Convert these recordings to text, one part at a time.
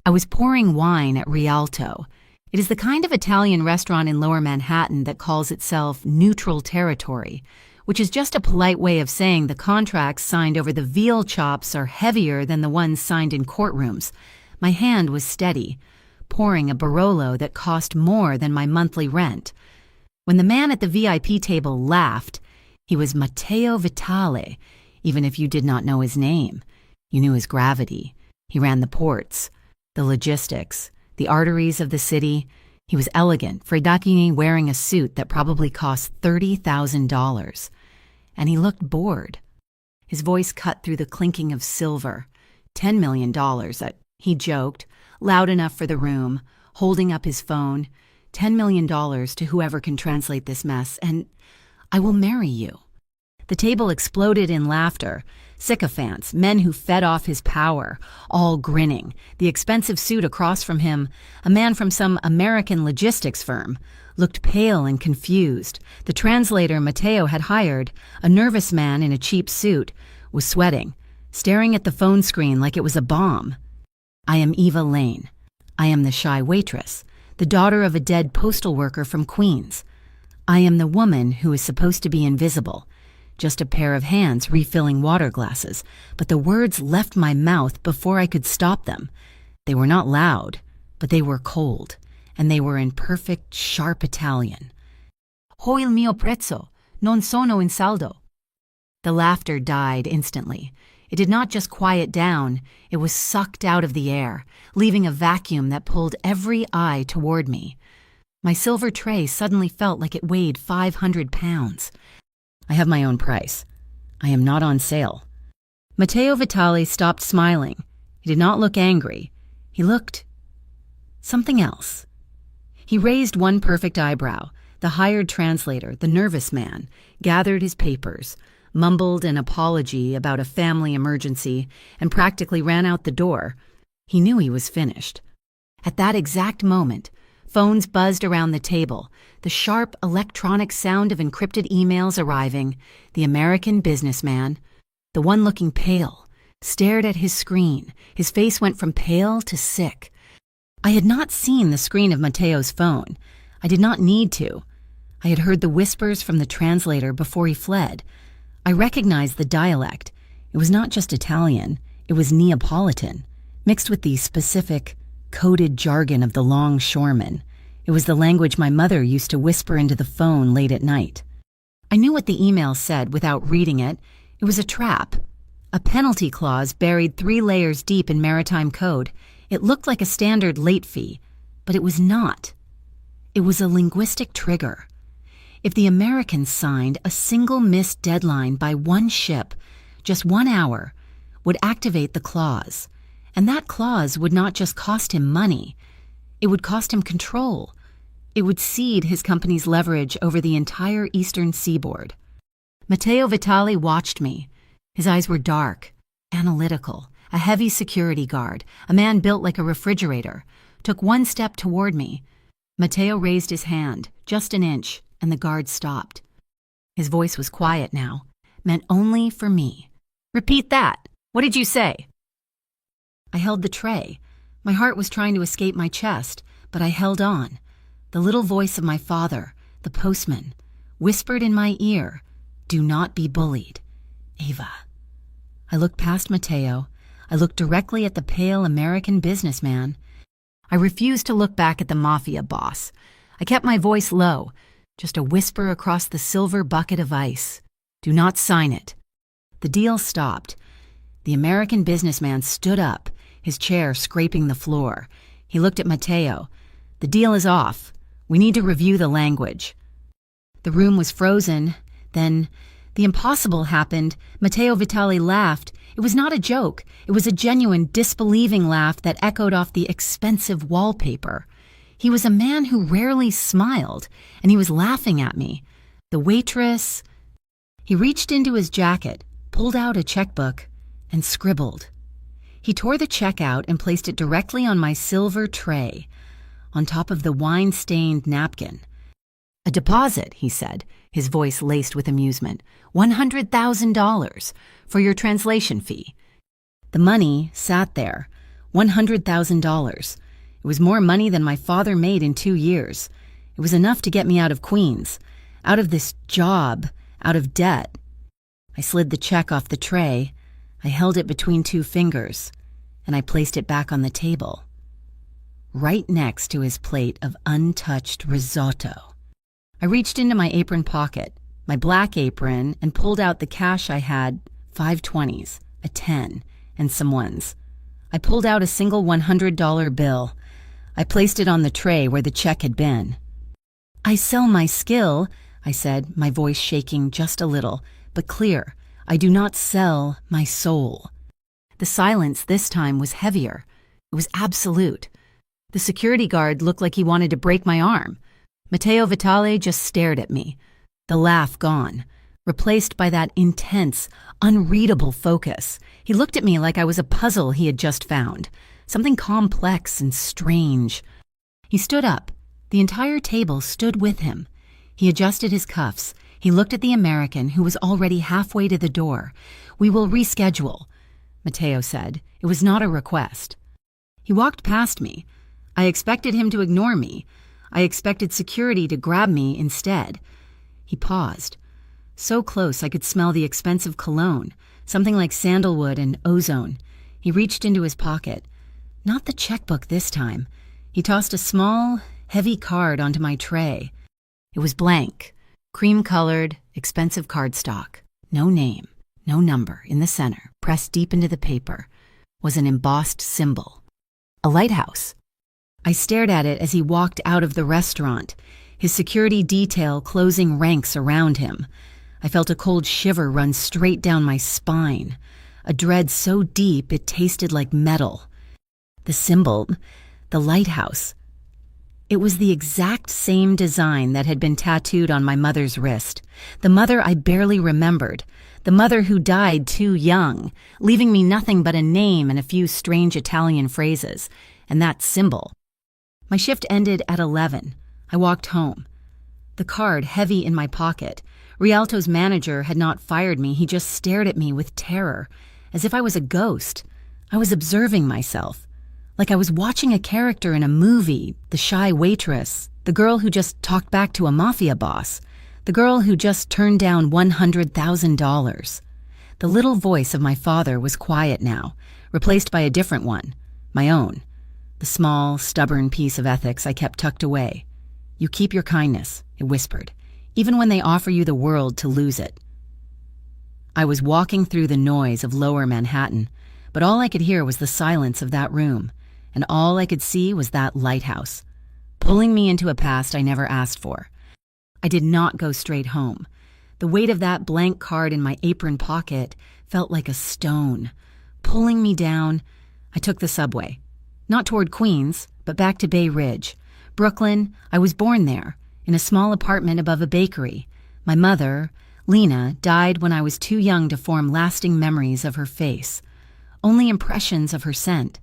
I was pouring wine at Rialto. It is the kind of Italian restaurant in Lower Manhattan that calls itself neutral territory, which is just a polite way of saying the contracts signed over the veal chops are heavier than the ones signed in courtrooms. My hand was steady, pouring a Barolo that cost more than my monthly rent. When the man at the VIP table laughed, he was Matteo Vitale. Even if you did not know his name, you knew his gravity. He ran the ports, the logistics, the arteries of the city. He was elegant, Freddacchini wearing a suit that probably cost $30,000. And he looked bored. His voice cut through the clinking of silver. $10 million, he joked, loud enough for the room, holding up his phone. $10 million to whoever can translate this mess, and I will marry you. The table exploded in laughter. Sycophants, men who fed off his power, all grinning. The expensive suit across from him, a man from some American logistics firm, looked pale and confused. The translator Matteo had hired, a nervous man in a cheap suit, was sweating, staring at the phone screen like it was a bomb. I am Eva Lane. I am the shy waitress, the daughter of a dead postal worker from Queens. I am the woman who is supposed to be invisible. Just a pair of hands refilling water glasses, but the words left my mouth before I could stop them. They were not loud, but they were cold, and they were in perfect, sharp Italian. Ho il mio prezzo, non sono in saldo. The laughter died instantly. It did not just quiet down, it was sucked out of the air, leaving a vacuum that pulled every eye toward me. My silver tray suddenly felt like it weighed 500 pounds. I have my own price. I am not on sale. Matteo Vitale stopped smiling. He did not look angry. He looked something else. He raised one perfect eyebrow. The hired translator, the nervous man, gathered his papers, mumbled an apology about a family emergency, and practically ran out the door. He knew he was finished. At that exact moment, phones buzzed around the table, the sharp electronic sound of encrypted emails arriving. The American businessman, the one looking pale, stared at his screen. His face went from pale to sick. I had not seen the screen of Matteo's phone. I did not need to. I had heard the whispers from the translator before he fled. I recognized the dialect. It was not just Italian, it was Neapolitan, mixed with the specific, coded jargon of the longshoremen. It was the language my mother used to whisper into the phone late at night. I knew what the email said without reading it. It was a trap. A penalty clause buried 3 layers deep in maritime code. It looked like a standard late fee, but it was not. It was a linguistic trigger. If the Americans signed a single missed deadline by one ship, just 1 hour, would activate the clause. And that clause would not just cost him money. It would cost him control. It would cede his company's leverage over the entire eastern seaboard. Matteo Vitale watched me. His eyes were dark, analytical, a heavy security guard, a man built like a refrigerator, took 1 step toward me. Matteo raised his hand, just an inch, and the guard stopped. His voice was quiet now, meant only for me. Repeat that. What did you say? I held the tray. My heart was trying to escape my chest, but I held on. The little voice of my father, the postman, whispered in my ear, "Do not be bullied, Ava." I looked past Matteo. I looked directly at the pale American businessman. I refused to look back at the Mafia boss. I kept my voice low, just a whisper across the silver bucket of ice. Do not sign it. The deal stopped. The American businessman stood up, his chair scraping the floor. He looked at Matteo. The deal is off. We need to review the language. The room was frozen. Then the impossible happened. Matteo Vitale laughed. It was not a joke. It was a genuine, disbelieving laugh that echoed off the expensive wallpaper. He was a man who rarely smiled, and he was laughing at me. The waitress... He reached into his jacket, pulled out a checkbook, and scribbled. He tore the check out and placed it directly on my silver tray, on top of the wine-stained napkin. "A deposit," he said, his voice laced with amusement. $100,000 for your translation fee. The money sat there, $100,000. It was more money than my father made in 2 years. It was enough to get me out of Queens, out of this job, out of debt. I slid the check off the tray. I held it between 2 fingers, and I placed it back on the table, right next to his plate of untouched risotto. I reached into my apron pocket, my black apron, and pulled out the cash I had, 5 20s, a 10, and some ones. I pulled out a single $100 bill. I placed it on the tray where the check had been. "I sell my skill," I said, my voice shaking just a little, but clear. "I do not sell my soul." The silence this time was heavier. It was absolute. The security guard looked like he wanted to break my arm. Matteo Vitale just stared at me, the laugh gone, replaced by that intense, unreadable focus. He looked at me like I was a puzzle he had just found, something complex and strange. He stood up. The entire table stood with him. He adjusted his cuffs. He looked at the American, who was already halfway to the door. "We will reschedule," Matteo said. It was not a request. He walked past me. I expected him to ignore me. I expected security to grab me instead. He paused. So close I could smell the expensive cologne, something like sandalwood and ozone. He reached into his pocket. Not the checkbook this time. He tossed a small, heavy card onto my tray. It was blank, cream-colored, expensive cardstock. No name, no number. In the center, pressed deep into the paper, was an embossed symbol. A lighthouse. I stared at it as he walked out of the restaurant, his security detail closing ranks around him. I felt a cold shiver run straight down my spine, a dread so deep it tasted like metal. The symbol, the lighthouse. It was the exact same design that had been tattooed on my mother's wrist, the mother I barely remembered, the mother who died too young, leaving me nothing but a name and a few strange Italian phrases, and that symbol. My shift ended at 11. I walked home. The card heavy in my pocket. Rialto's manager had not fired me. He just stared at me with terror, as if I was a ghost. I was observing myself, like I was watching a character in a movie, the shy waitress, the girl who just talked back to a mafia boss, the girl who just turned down $100,000. The little voice of my father was quiet now, replaced by a different one, my own. The small, stubborn piece of ethics I kept tucked away. "You keep your kindness," it whispered, "even when they offer you the world to lose it." I was walking through the noise of lower Manhattan, but all I could hear was the silence of that room, and all I could see was that lighthouse, pulling me into a past I never asked for. I did not go straight home. The weight of that blank card in my apron pocket felt like a stone, pulling me down. I took the subway. Not toward Queens, but back to Bay Ridge. Brooklyn, I was born there, in a small apartment above a bakery. My mother, Lena, died when I was too young to form lasting memories of her face. Only impressions of her scent,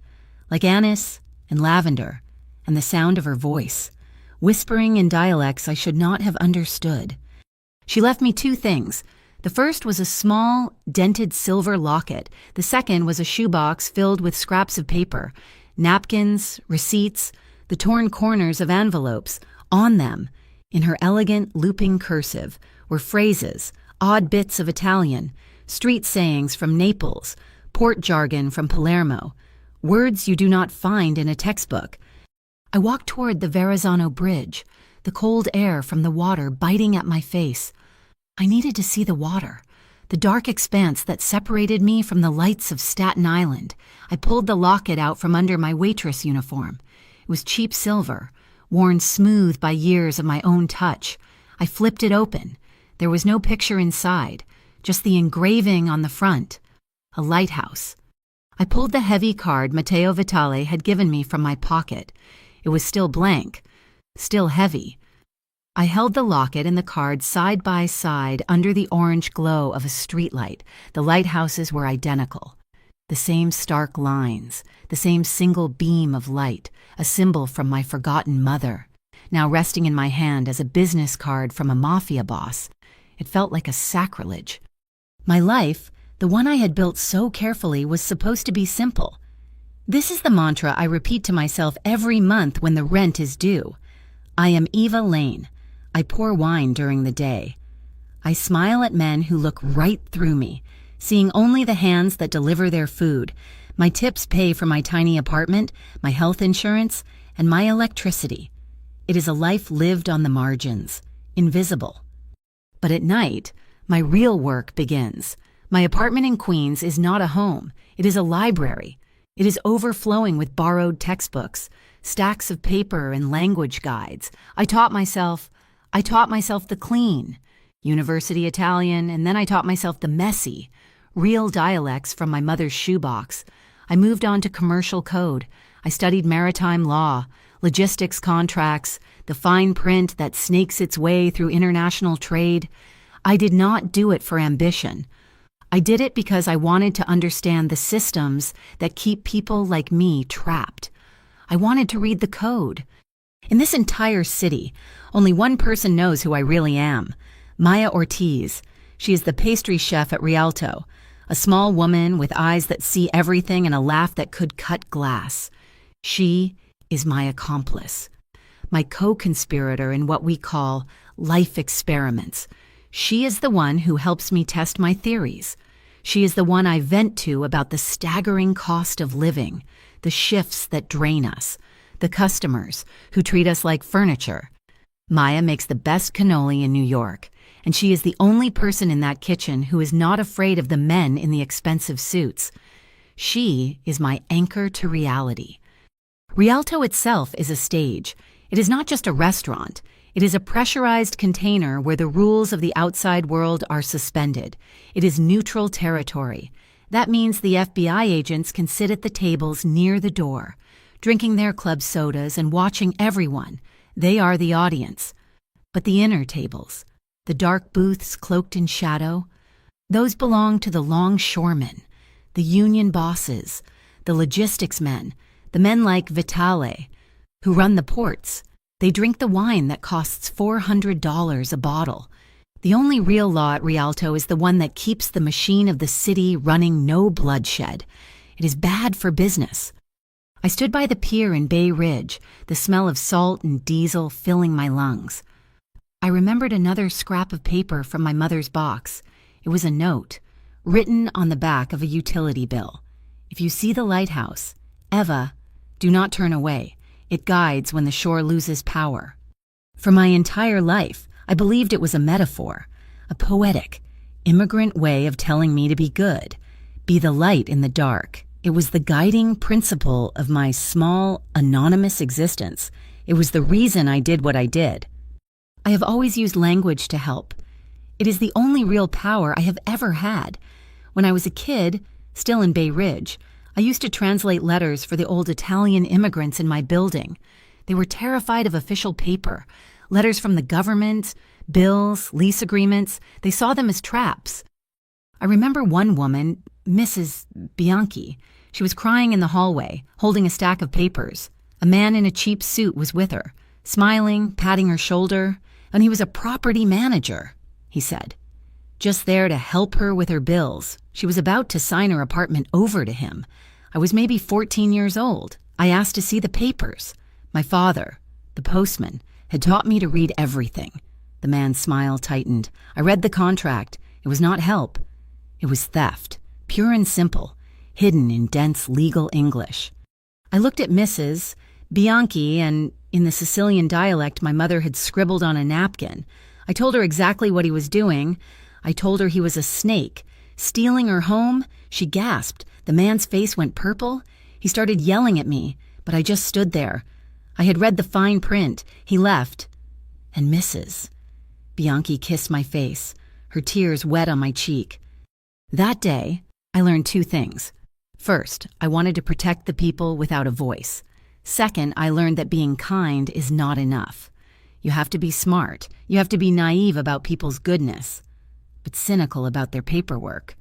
like anise and lavender, and the sound of her voice, whispering in dialects I should not have understood. She left me 2 things. The first was a small, dented silver locket. The second was a shoebox filled with scraps of paper, napkins, receipts, the torn corners of envelopes. On them, in her elegant, looping cursive, were phrases, odd bits of Italian, street sayings from Naples, port jargon from Palermo, words you do not find in a textbook. I walked toward the Verrazzano Bridge, the cold air from the water biting at my face. I needed to see the water, the dark expanse that separated me from the lights of Staten Island. I pulled the locket out from under my waitress uniform. It was cheap silver, worn smooth by years of my own touch. I flipped it open. There was no picture inside, just the engraving on the front, a lighthouse. I pulled the heavy card Matteo Vitale had given me from my pocket. It was still blank, still heavy. I held the locket and the card side by side under the orange glow of a streetlight. The lighthouses were identical. The same stark lines, the same single beam of light, a symbol from my forgotten mother, now resting in my hand as a business card from a mafia boss. It felt like a sacrilege. My life, the one I had built so carefully, was supposed to be simple. This is the mantra I repeat to myself every month when the rent is due. I am Eva Lane. I pour wine during the day. I smile at men who look right through me, seeing only the hands that deliver their food. My tips pay for my tiny apartment, my health insurance, and my electricity. It is a life lived on the margins, invisible. But at night, my real work begins. My apartment in Queens is not a home. It is a library. It is overflowing with borrowed textbooks, stacks of paper and language guides. I taught myself the clean, university Italian, and then I taught myself the messy, real dialects from my mother's shoebox. I moved on to commercial code. I studied maritime law, logistics contracts, the fine print that snakes its way through international trade. I did not do it for ambition. I did it because I wanted to understand the systems that keep people like me trapped. I wanted to read the code. In this entire city, only one person knows who I really am. Maya Ortiz. She is the pastry chef at Rialto, a small woman with eyes that see everything and a laugh that could cut glass. She is my accomplice, my co-conspirator in what we call life experiments. She is the one who helps me test my theories. She is the one I vent to about the staggering cost of living, the shifts that drain us, the customers who treat us like furniture. Maya makes the best cannoli in New York, and she is the only person in that kitchen who is not afraid of the men in the expensive suits. She is my anchor to reality. Rialto itself is a stage. It is not just a restaurant. It is a pressurized container where the rules of the outside world are suspended. It is neutral territory. That means the FBI agents can sit at the tables near the door, drinking their club sodas and watching everyone. They are the audience. But the inner tables, the dark booths cloaked in shadow, those belong to the longshoremen, the union bosses, the logistics men, the men like Vitale, who run the ports. They drink the wine that costs $400 a bottle. The only real law at Rialto is the one that keeps the machine of the city running no bloodshed. It is bad for business. I stood by the pier in Bay Ridge, the smell of salt and diesel filling my lungs. I remembered another scrap of paper from my mother's box. It was a note, written on the back of a utility bill. If you see the lighthouse, Eva, do not turn away. It guides when the shore loses power. For my entire life, I believed it was a metaphor, a poetic, immigrant way of telling me to be good, be the light in the dark. It was the guiding principle of my small, anonymous existence. It was the reason I did what I did. I have always used language to help. It is the only real power I have ever had. When I was a kid, still in Bay Ridge, I used to translate letters for the old Italian immigrants in my building. They were terrified of official paper, letters from the government, bills, lease agreements. They saw them as traps. I remember one woman, Mrs. Bianchi. She was crying in the hallway, holding a stack of papers. A man in a cheap suit was with her, smiling, patting her shoulder, and he was a property manager, he said. Just there to help her with her bills. She was about to sign her apartment over to him. I was maybe 14 years old. I asked to see the papers. My father, the postman, had taught me to read everything. The man's smile tightened. I read the contract. It was not help. It was theft, pure and simple, hidden in dense legal English. I looked at Mrs. Bianchi, and in the Sicilian dialect my mother had scribbled on a napkin. I told her exactly what he was doing. I told her he was a snake. Stealing her home? She gasped. The man's face went purple. He started yelling at me, but I just stood there. I had read the fine print. He left. And Mrs. Bianchi kissed my face, her tears wet on my cheek. That day, I learned two things. First, I wanted to protect the people without a voice. Second, I learned that being kind is not enough. You have to be smart. You have to be naive about people's goodness, but cynical about their paperwork.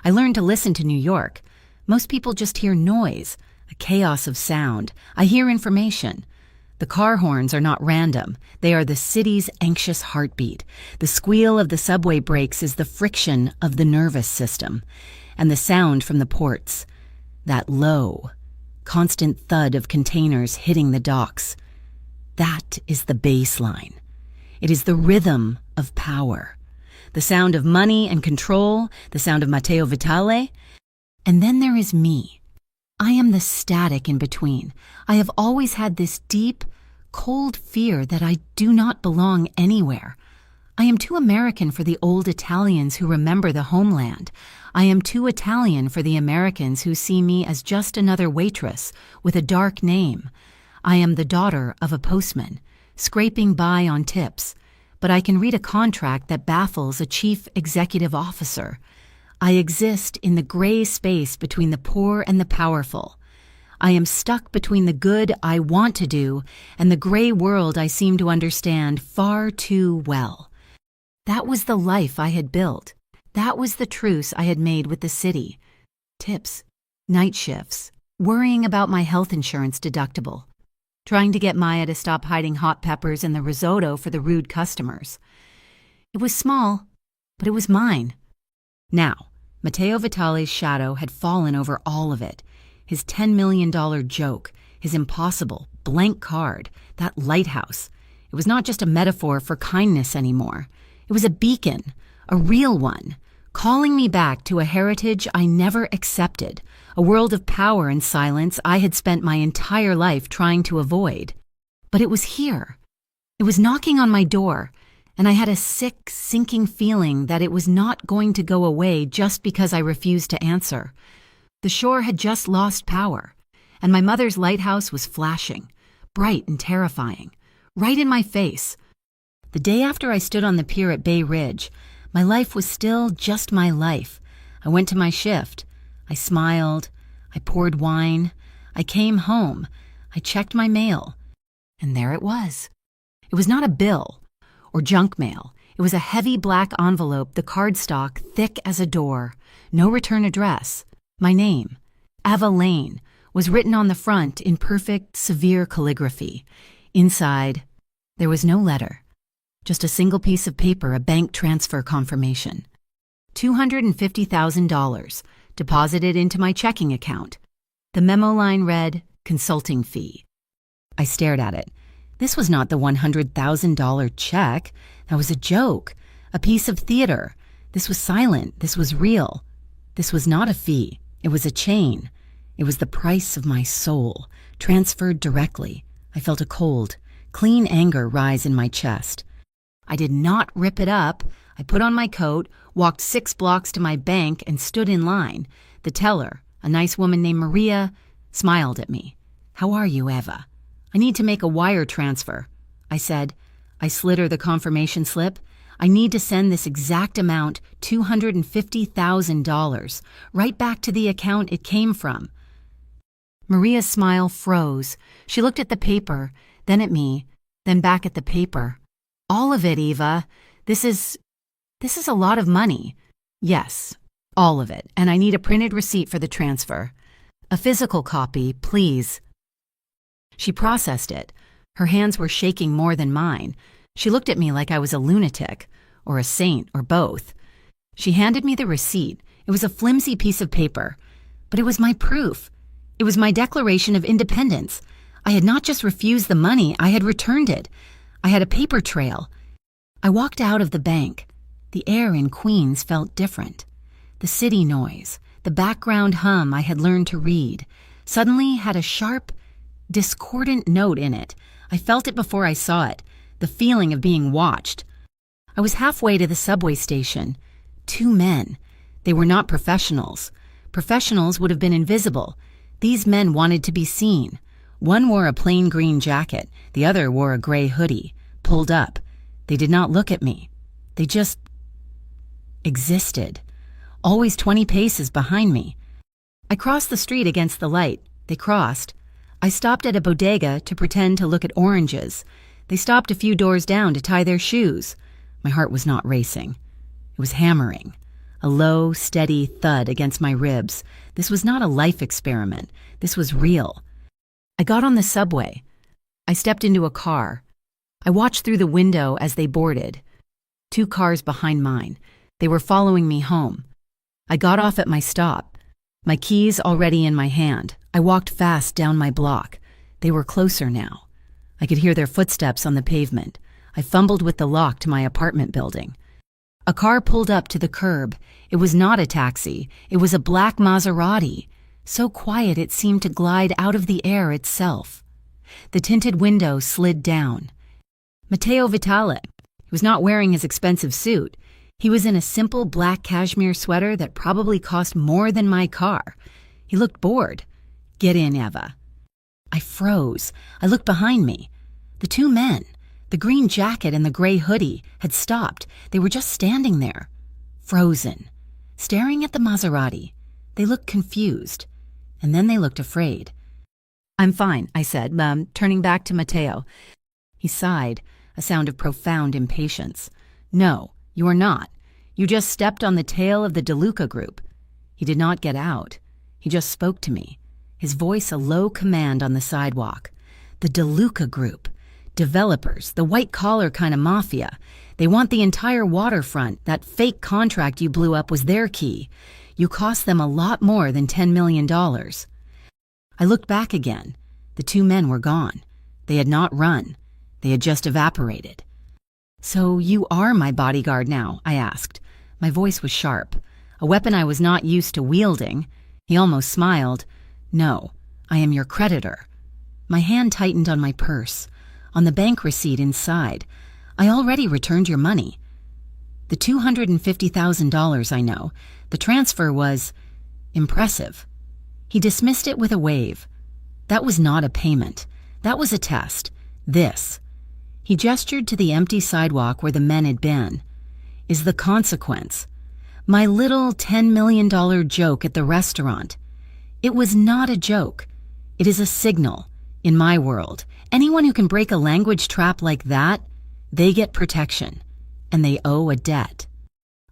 I learned to listen to New York. Most people just hear noise, a chaos of sound. I hear information. The car horns are not random. They are the city's anxious heartbeat. The squeal of the subway brakes is the friction of the nervous system. And the sound from the ports, that low, constant thud of containers hitting the docks. That is the bass line. It is the rhythm of power. The sound of money and control, the sound of Matteo Vitale. And then there is me. I am the static in between. I have always had this deep, cold fear that I do not belong anywhere. I am too American for the old Italians who remember the homeland. I am too Italian for the Americans who see me as just another waitress with a dark name. I am the daughter of a postman, scraping by on tips, but I can read a contract that baffles a chief executive officer. I exist in the gray space between the poor and the powerful. I am stuck between the good I want to do and the gray world I seem to understand far too well. That was the life I had built. That was the truce I had made with the city. Tips, night shifts, worrying about my health insurance deductible, trying to get Maya to stop hiding hot peppers in the risotto for the rude customers. It was small, but it was mine. Now, Matteo Vitale's shadow had fallen over all of it. His $10 million joke, his impossible, blank card, that lighthouse. It was not just a metaphor for kindness anymore. It was a beacon, a real one, calling me back to a heritage I never accepted, a world of power and silence I had spent my entire life trying to avoid. But it was here. It was knocking on my door, and I had a sick, sinking feeling that it was not going to go away just because I refused to answer. The shore had just lost power, and my mother's lighthouse was flashing, bright and terrifying, right in my face. The day after I stood on the pier at Bay Ridge, my life was still just my life. I went to my shift. I smiled. I poured wine. I came home. I checked my mail. And there it was. It was not a bill or junk mail. It was a heavy black envelope, the cardstock thick as a door. No return address. My name, Ava Lane, was written on the front in perfect, severe calligraphy. Inside, there was no letter. Just a single piece of paper, a bank transfer confirmation. $250,000 deposited into my checking account. The memo line read, consulting fee. I stared at it. This was not the $100,000 check. That was a joke, a piece of theater. This was silent. This was real. This was not a fee. It was a chain. It was the price of my soul, transferred directly. I felt a cold, clean anger rise in my chest. I did not rip it up. I put on my coat, walked 6 blocks to my bank, and stood in line. The teller, a nice woman named Maria, smiled at me. "How are you, Eva?" "I need to make a wire transfer," I said. I slid her the confirmation slip. "I need to send this exact amount, $250,000, right back to the account it came from." Maria's smile froze. She looked at the paper, then at me, then back at the paper. "All of it, Eva. This is a lot of money." "Yes, all of it, and I need a printed receipt for the transfer. A physical copy, please." She processed it. Her hands were shaking more than mine. She looked at me like I was a lunatic, or a saint, or both. She handed me the receipt. It was a flimsy piece of paper, but it was my proof. It was my Declaration of Independence. I had not just refused the money, I had returned it. I had a paper trail. I walked out of the bank. The air in Queens felt different. The city noise, the background hum I had learned to read, suddenly had a sharp, discordant note in it. I felt it before I saw it, the feeling of being watched. I was halfway to the subway station. 2 men. They were not professionals. Professionals would have been invisible. These men wanted to be seen. One wore a plain green jacket. The other wore a gray hoodie, pulled up. They did not look at me. They just existed, always 20 paces behind me. I crossed the street against the light. They crossed. I stopped at a bodega to pretend to look at oranges. They stopped a few doors down to tie their shoes. My heart was not racing. It was hammering. A low, steady thud against my ribs. This was not a life experiment. This was real. I got on the subway. I stepped into a car. I watched through the window as they boarded. 2 cars behind mine. They were following me home. I got off at my stop. My keys already in my hand. I walked fast down my block. They were closer now. I could hear their footsteps on the pavement. I fumbled with the lock to my apartment building. A car pulled up to the curb. It was not a taxi. It was a black Maserati, so quiet it seemed to glide out of the air itself. The tinted window slid down. Matteo Vitale. He was not wearing his expensive suit. He was in a simple black cashmere sweater that probably cost more than my car. He looked bored. "Get in, Eva." I froze. I looked behind me. The two men, the green jacket and the gray hoodie, had stopped. They were just standing there, frozen, staring at the Maserati. They looked confused, and then they looked afraid. "I'm fine," I said, turning back to Matteo. He sighed, a sound of profound impatience. "No, you are not. You just stepped on the tail of the DeLuca group." He did not get out. He just spoke to me, his voice a low command on the sidewalk. The DeLuca group. Developers, the white-collar kind of mafia. They want the entire waterfront. That fake contract you blew up was their key. You cost them a lot more than $10 million. I looked back again. The two men were gone. They had not run. They had just evaporated. "So you are my bodyguard now?" I asked. My voice was sharp, a weapon I was not used to wielding. He almost smiled. "No, I am your creditor." My hand tightened on my purse, on the bank receipt inside. "I already returned your money." "The $250,000, I know. The transfer was impressive." He dismissed it with a wave. "That was not a payment. That was a test. This," he gestured to the empty sidewalk where the men had been, "is the consequence. My little $10 million joke at the restaurant. It was not a joke. It is a signal. In my world, anyone who can break a language trap like that, they get protection, and they owe a debt.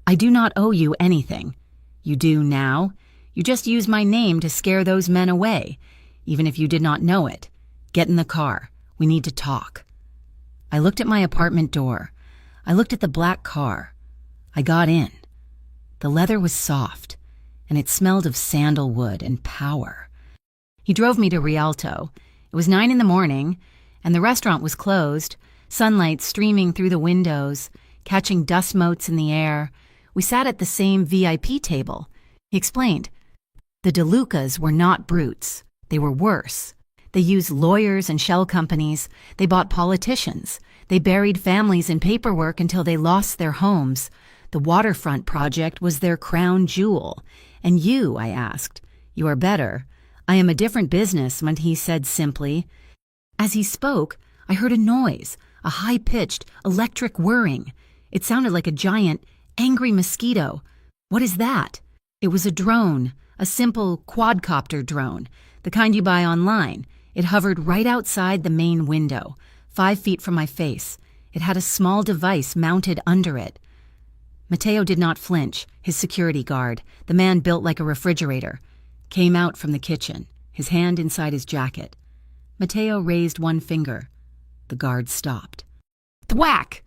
I do not owe you anything. You do now. You just use my name to scare those men away, even if you did not know it. Get in the car. We need to talk." I looked at my apartment door. I looked at the black car. I got in. The leather was soft, and it smelled of sandalwood and power. He drove me to Rialto. It was 9 a.m, and the restaurant was closed, sunlight streaming through the windows, catching dust motes in the air. We sat at the same VIP table. He explained. The DeLucas were not brutes. They were worse. They used lawyers and shell companies. They bought politicians. They buried families in paperwork until they lost their homes. The waterfront project was their crown jewel. "And you?" I asked. "You are better." "I am a different business," he said simply. As he spoke, I heard a noise, a high-pitched, electric whirring. It sounded like a giant, angry mosquito. "What is that?" It was a drone, a simple quadcopter drone, the kind you buy online. It hovered right outside the main window, 5 feet from my face. It had a small device mounted under it. Matteo did not flinch, his security guard, the man built like a refrigerator, came out from the kitchen, his hand inside his jacket. Matteo raised one finger. The guard stopped. Thwack!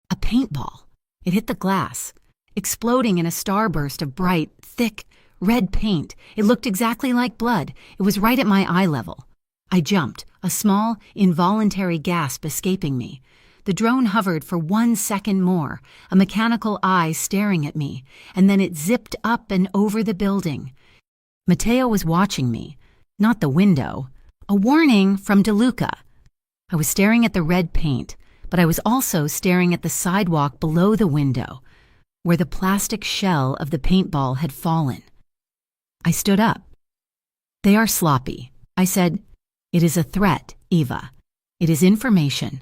A paintball. It hit the glass, exploding in a starburst of bright, thick, red paint. It looked exactly like blood. It was right at my eye level. I jumped, a small, involuntary gasp escaping me. The drone hovered for 1 second more, a mechanical eye staring at me, and then it zipped up and over the building. Matteo was watching me, not the window. A warning from DeLuca. I was staring at the red paint, but I was also staring at the sidewalk below the window, where the plastic shell of the paintball had fallen. I stood up. "They are sloppy," I said. "It is a threat, Eva. It is information."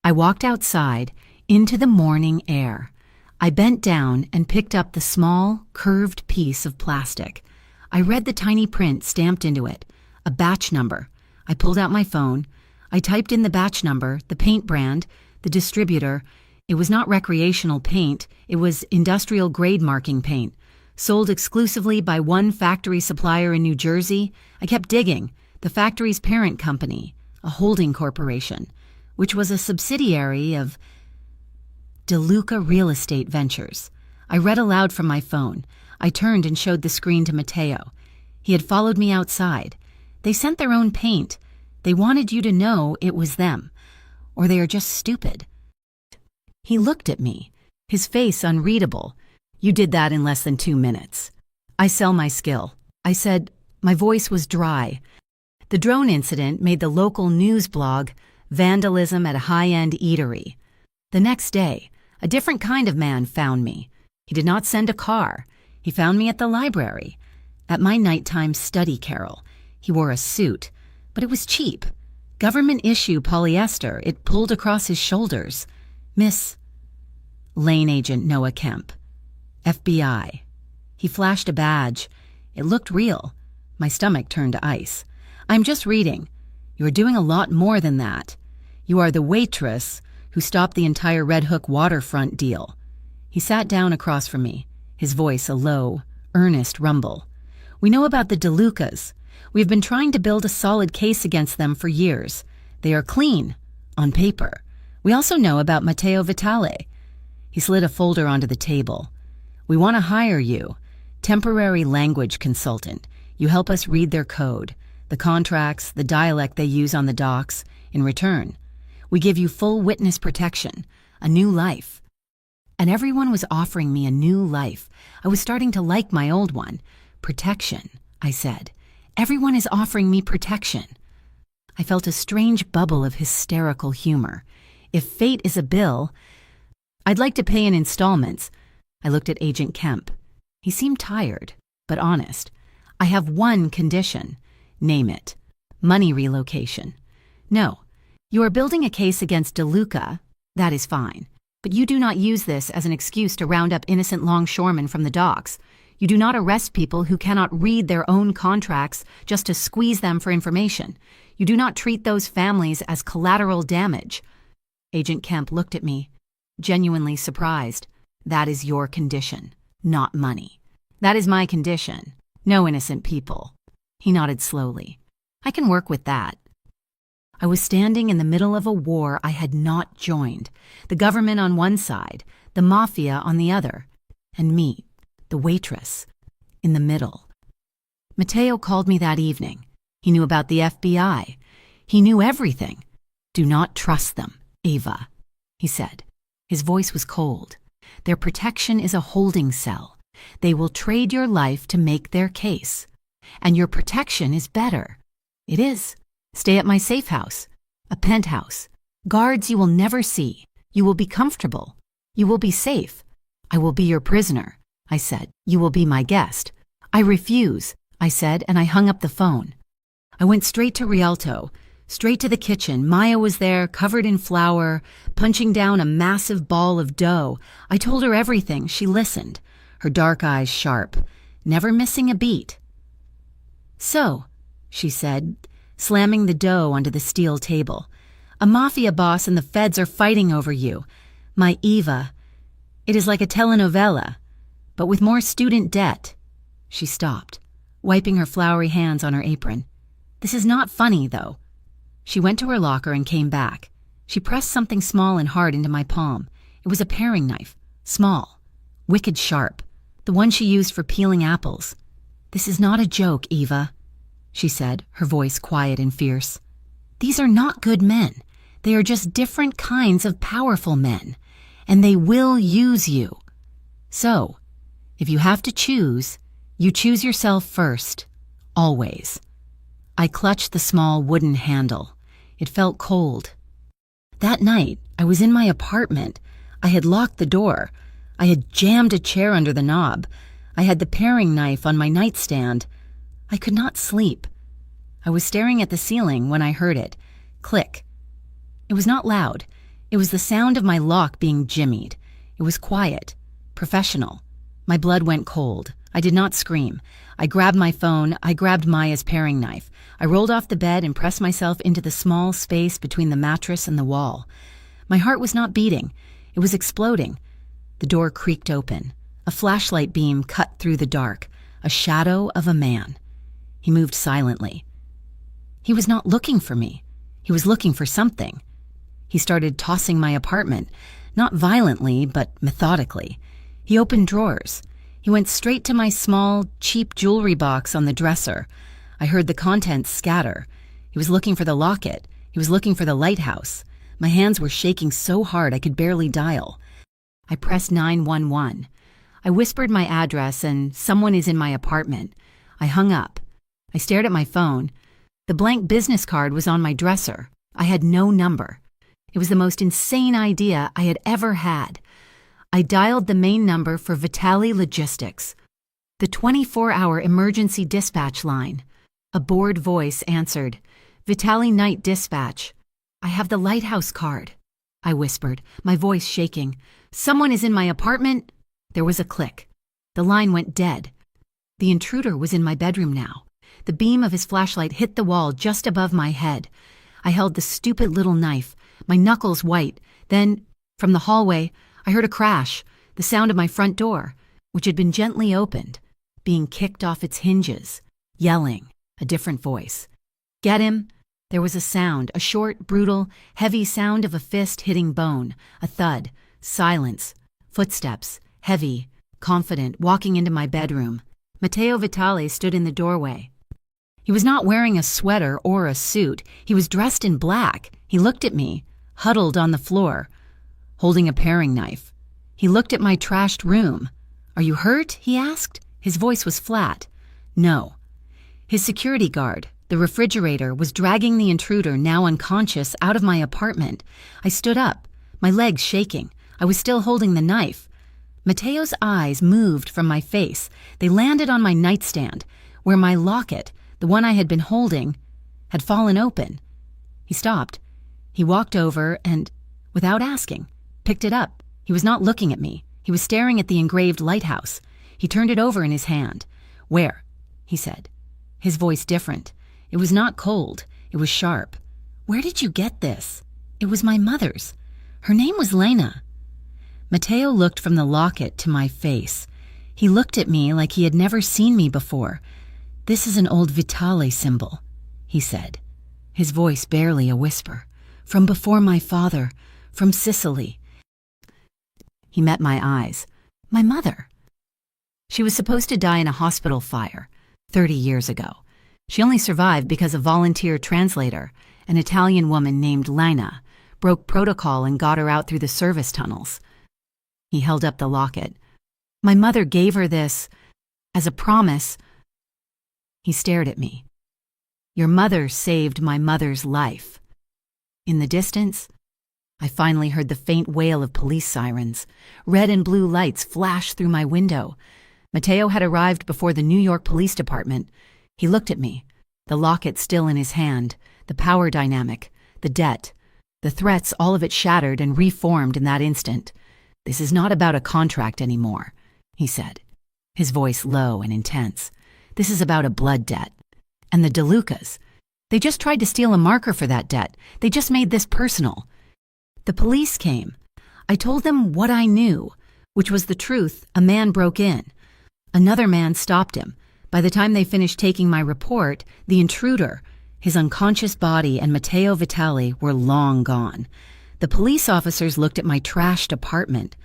I walked outside, into the morning air. I bent down and picked up the small, curved piece of plastic. I read the tiny print stamped into it, a batch number. I pulled out my phone. I typed in the batch number, the paint brand, the distributor. It was not recreational paint. It was industrial-grade marking paint, sold exclusively by one factory supplier in New Jersey. I kept digging. The factory's parent company, a holding corporation, which was a subsidiary of DeLuca Real Estate Ventures. I read aloud from my phone. I turned and showed the screen to Matteo. He had followed me outside. They sent their own paint. They wanted you to know it was them, or they are just stupid. He looked at me, his face unreadable. You did that in less than 2 minutes. I sell my skill. I said. My voice was dry. The drone incident made the local news blog vandalism at a high-end eatery. The next day, a different kind of man found me. He did not send a car. He found me at the library, at my nighttime study carrel. He wore a suit, but it was cheap. Government issue polyester. It pulled across his shoulders. Miss Lane Agent Noah Kemp, FBI. He flashed a badge. It looked real. My stomach turned to ice. I'm just reading. You are doing a lot more than that. You are the waitress who stopped the entire Red Hook waterfront deal. He sat down across from me, his voice a low, earnest rumble. We know about the DeLucas. We have been trying to build a solid case against them for years. They are clean, on paper. We also know about Matteo Vitale. He slid a folder onto the table. We want to hire you, temporary language consultant. You help us read their code, the contracts, the dialect they use on the docks. In return, we give you full witness protection, a new life. And everyone was offering me a new life. I was starting to like my old one. Protection, I said. Everyone is offering me protection. I felt a strange bubble of hysterical humor. If fate is a bill, I'd like to pay in installments. I looked at Agent Kemp. He seemed tired, but honest. I have one condition. Name it. Money relocation. No, you are building a case against DeLuca. That is fine. But you do not use this as an excuse to round up innocent longshoremen from the docks. You do not arrest people who cannot read their own contracts just to squeeze them for information. You do not treat those families as collateral damage. Agent Kemp looked at me, genuinely surprised. That is your condition, not money. That is my condition. No innocent people. He nodded slowly. I can work with that. I was standing in the middle of a war I had not joined. The government on one side, the Mafia on the other, and me, the waitress, in the middle. Matteo called me that evening. He knew about the FBI. He knew everything. Do not trust them, Ava, he said. His voice was cold. Their protection is a holding cell. They will trade your life to make their case. And your protection is better. It is. Stay at my safe house, a penthouse. Guards you will never see. You will be comfortable. You will be safe. I will be your prisoner, I said. You will be my guest. I refuse, I said, and I hung up the phone. I went straight to Rialto, straight to the kitchen. Maya was there, covered in flour, punching down a massive ball of dough. I told her everything. She listened, her dark eyes sharp, never missing a beat. So, she said, slamming the dough onto the steel table, a mafia boss and the feds are fighting over you. My Eva. It is like a telenovela, but with more student debt. She stopped, wiping her floury hands on her apron. This is not funny, though. She went to her locker and came back. She pressed something small and hard into my palm. It was a paring knife, small, wicked sharp, the one she used for peeling apples. This is not a joke, Eva, she said, her voice quiet and fierce. These are not good men. They are just different kinds of powerful men, and they will use you. So, if you have to choose, you choose yourself first, always. I clutched the small wooden handle. It felt cold. That night, I was in my apartment. I had locked the door. I had jammed a chair under the knob. I had the paring knife on my nightstand. I could not sleep. I was staring at the ceiling when I heard it. Click. It was not loud. It was the sound of my lock being jimmied. It was quiet, professional. My blood went cold. I did not scream. I grabbed my phone. I grabbed Maya's paring knife. I rolled off the bed and pressed myself into the small space between the mattress and the wall. My heart was not beating. It was exploding. The door creaked open. A flashlight beam cut through the dark. A shadow of a man. He moved silently. He was not looking for me. He was looking for something. He started tossing my apartment, not violently, but methodically. He opened drawers. He went straight to my small, cheap jewelry box on the dresser. I heard the contents scatter. He was looking for the locket. He was looking for the lighthouse. My hands were shaking so hard I could barely dial. I pressed 911. I whispered my address and someone is in my apartment. I hung up. I stared at my phone. The blank business card was on my dresser. I had no number. It was the most insane idea I had ever had. I dialed the main number for Vitali Logistics, the 24-hour emergency dispatch line. A bored voice answered, "Vitali Night Dispatch. I have the lighthouse card," I whispered, my voice shaking. "Someone is in my apartment." There was a click. The line went dead. The intruder was in my bedroom now. The beam of his flashlight hit the wall just above my head. I held the stupid little knife, my knuckles white. Then, from the hallway, I heard a crash, the sound of my front door, which had been gently opened, being kicked off its hinges, yelling, a different voice. "Get him!" There was a sound, a short, brutal, heavy sound of a fist hitting bone, a thud, silence, footsteps, heavy, confident, walking into my bedroom. Matteo Vitali stood in the doorway. He was not wearing a sweater or a suit. He was dressed in black. He looked at me, huddled on the floor, holding a paring knife. He looked at my trashed room. "Are you hurt?" he asked. His voice was flat. "No." His security guard, the refrigerator, was dragging the intruder, now unconscious, out of my apartment. I stood up, my legs shaking. I was still holding the knife. Matteo's eyes moved from my face. They landed on my nightstand, where my locket, the one I had been holding, had fallen open. He stopped. He walked over and, without asking, picked it up. He was not looking at me. He was staring at the engraved lighthouse. He turned it over in his hand. "Where?" he said. His voice different. It was not cold. It was sharp. "Where did you get this?" "It was my mother's. Her name was Lena." Matteo looked from the locket to my face. He looked at me like he had never seen me before. "This is an old Vitali symbol," he said, his voice barely a whisper. "From before my father, from Sicily." He met my eyes. My mother. She was supposed to die in a hospital fire 30 years ago. She only survived because a volunteer translator, an Italian woman named Lena, broke protocol and got her out through the service tunnels. He held up the locket. "My mother gave her this as a promise." He stared at me. "Your mother saved my mother's life." In the distance, I finally heard the faint wail of police sirens. Red and blue lights flashed through my window. Matteo had arrived before the New York Police Department. He looked at me, the locket still in his hand, the power dynamic, the debt, the threats, all of it shattered and reformed in that instant. "This is not about a contract anymore," he said, his voice low and intense. "This is about a blood debt. And the DeLucas, they just tried to steal a marker for that debt. They just made this personal. The police came. I told them what I knew, which was the truth. A man broke in. Another man stopped him. By the time they finished taking my report, the intruder, his unconscious body, and Matteo Vitali were long gone. The police officers looked at my trashed apartment,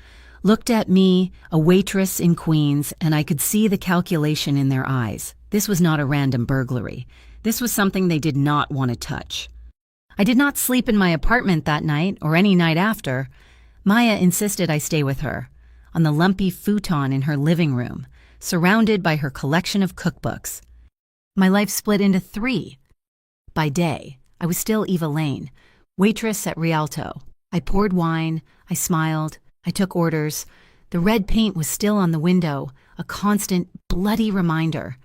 looked at me, a waitress in Queens, and I could see the calculation in their eyes. This was not a random burglary. This was something they did not want to touch. I did not sleep in my apartment that night or any night after. Maya insisted I stay with her, on the lumpy futon in her living room, surrounded by her collection of cookbooks. My life split into 3. By day, I was still Eva Lane, waitress at Rialto. I poured wine, I smiled, I took orders. The red paint was still on the window, a constant, bloody reminder.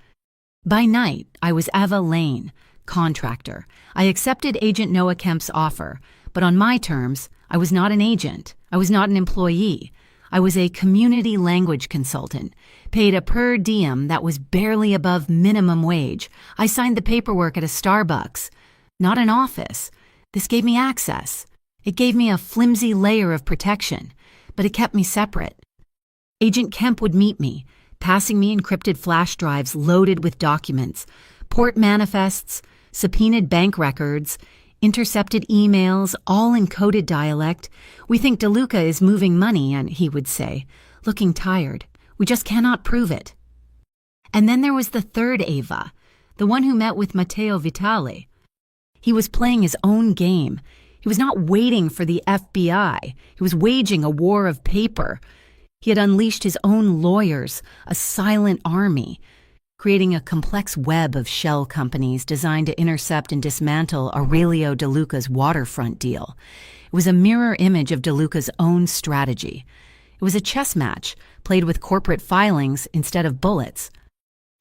By night, I was Eva Lane, contractor. I accepted Agent Noah Kemp's offer, but on my terms. I was not an agent. I was not an employee. I was a community language consultant, paid a per diem that was barely above minimum wage. I signed the paperwork at a Starbucks, not an office. This gave me access. It gave me a flimsy layer of protection, but it kept me separate. Agent Kemp would meet me, passing me encrypted flash drives loaded with documents, port manifests, subpoenaed bank records, intercepted emails, all in coded dialect. "We think DeLuca is moving money," and he would say, looking tired. "We just cannot prove it." And then there was the third Ava, the one who met with Matteo Vitale. He was playing his own game. He was not waiting for the FBI. He was waging a war of paper. He had unleashed his own lawyers, a silent army, creating a complex web of shell companies designed to intercept and dismantle Aurelio De Luca's waterfront deal. It was a mirror image of De Luca's own strategy. It was a chess match, played with corporate filings instead of bullets.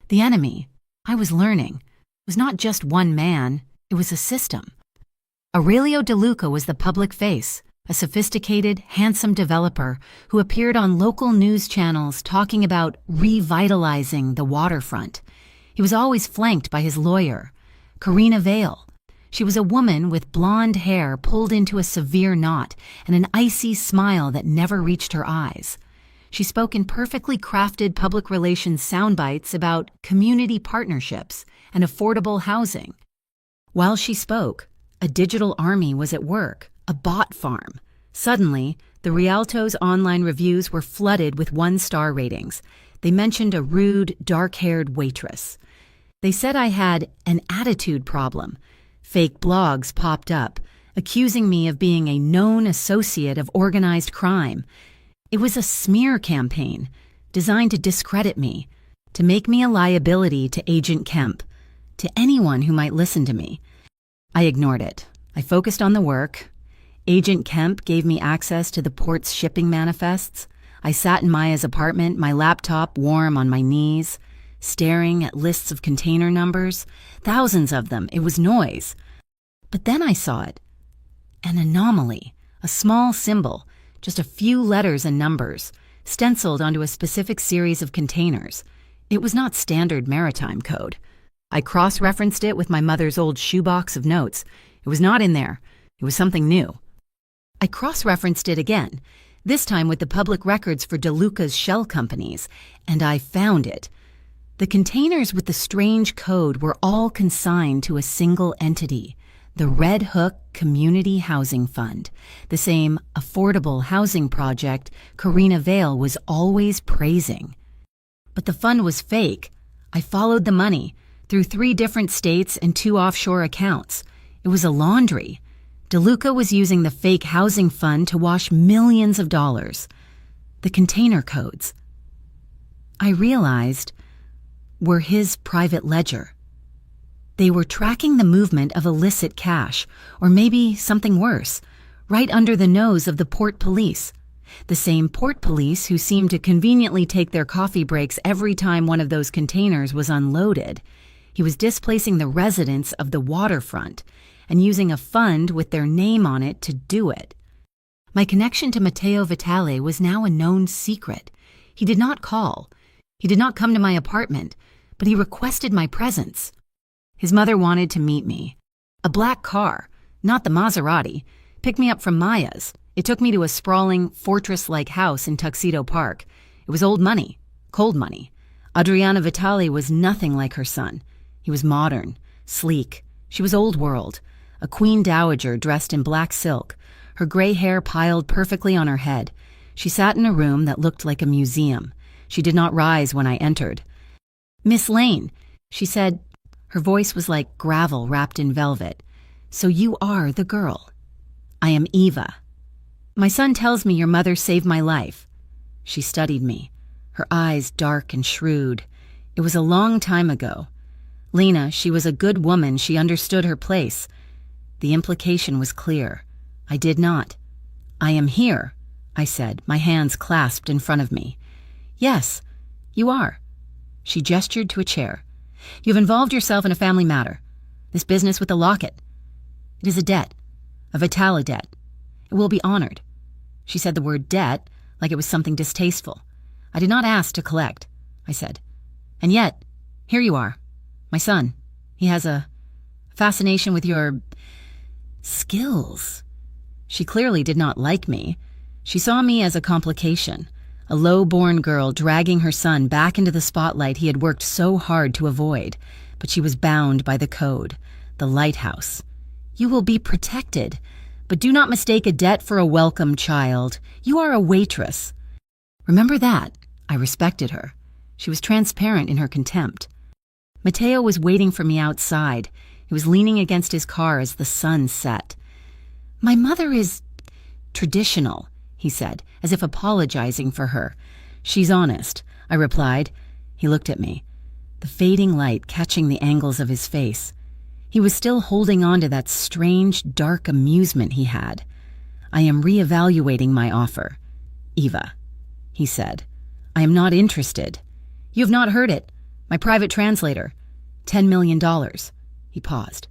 The enemy, I was learning, was not just one man, it was a system. Aurelio De Luca was the public face, a sophisticated, handsome developer who appeared on local news channels talking about revitalizing the waterfront. He was always flanked by his lawyer, Karina Vale. She was a woman with blonde hair pulled into a severe knot and an icy smile that never reached her eyes. She spoke in perfectly crafted public relations soundbites about community partnerships and affordable housing. While she spoke, a digital army was at work, a bot farm. Suddenly, the Rialto's online reviews were flooded with one-star ratings. They mentioned a rude, dark-haired waitress. They said I had an attitude problem. Fake blogs popped up, accusing me of being a known associate of organized crime. It was a smear campaign designed to discredit me, to make me a liability to Agent Kemp, to anyone who might listen to me. I ignored it. I focused on the work. Agent Kemp gave me access to the port's shipping manifests. I sat in Maya's apartment, my laptop warm on my knees, staring at lists of container numbers, thousands of them. It was noise. But then I saw it. An anomaly, a small symbol, just a few letters and numbers, stenciled onto a specific series of containers. It was not standard maritime code. I cross-referenced it with my mother's old shoebox of notes. It was not in there. It was something new. I cross-referenced it again, this time with the public records for De Luca's shell companies, and I found it. The containers with the strange code were all consigned to a single entity, the Red Hook Community Housing Fund, the same affordable housing project Karina Vale was always praising. But the fund was fake. I followed the money through 3 different states and 2 offshore accounts. It was a laundry. De Luca was using the fake housing fund to wash millions of dollars. The container codes, I realized, were his private ledger. They were tracking the movement of illicit cash, or maybe something worse, right under the nose of the port police. The same port police who seemed to conveniently take their coffee breaks every time one of those containers was unloaded. He was displacing the residents of the waterfront and using a fund with their name on it to do it. My connection to Matteo Vitale was now a known secret. He did not call. He did not come to my apartment, but he requested my presence. His mother wanted to meet me. A black car, not the Maserati, picked me up from Maya's. It took me to a sprawling, fortress-like house in Tuxedo Park. It was old money, cold money. Adriana Vitale was nothing like her son. He was modern, sleek. She was old world, a queen dowager dressed in black silk, her gray hair piled perfectly on her head. She sat in a room that looked like a museum. She did not rise when I entered. "Miss Lane," she said. Her voice was like gravel wrapped in velvet. "So you are the girl." "I am Eva. My son tells me your mother saved my life." She studied me, her eyes dark and shrewd. It was a long time ago. Lena, she was a good woman. She understood her place. The implication was clear. I did not. "I am here," I said, my hands clasped in front of me. "Yes, you are." She gestured to a chair. "You've involved yourself in a family matter. This business with the locket. It is a debt, a Vitale debt. It will be honored." She said the word debt like it was something distasteful. "I did not ask to collect," I said. "And yet, here you are. My son, he has a fascination with your skills." She clearly did not like me. She saw me as a complication, a low-born girl dragging her son back into the spotlight he had worked so hard to avoid. But she was bound by the code, the lighthouse. "You will be protected, but do not mistake a debt for a welcome, child. You are a waitress." Remember that. I respected her. She was transparent in her contempt. Matteo was waiting for me outside. He was leaning against his car as the sun set. "My mother is traditional," he said, as if apologizing for her. "She's honest," I replied. He looked at me, the fading light catching the angles of his face. He was still holding on to that strange, dark amusement he had. "I am reevaluating my offer. Eva," he said. "I am not interested." "You have not heard it. My private translator. $10 million. He paused.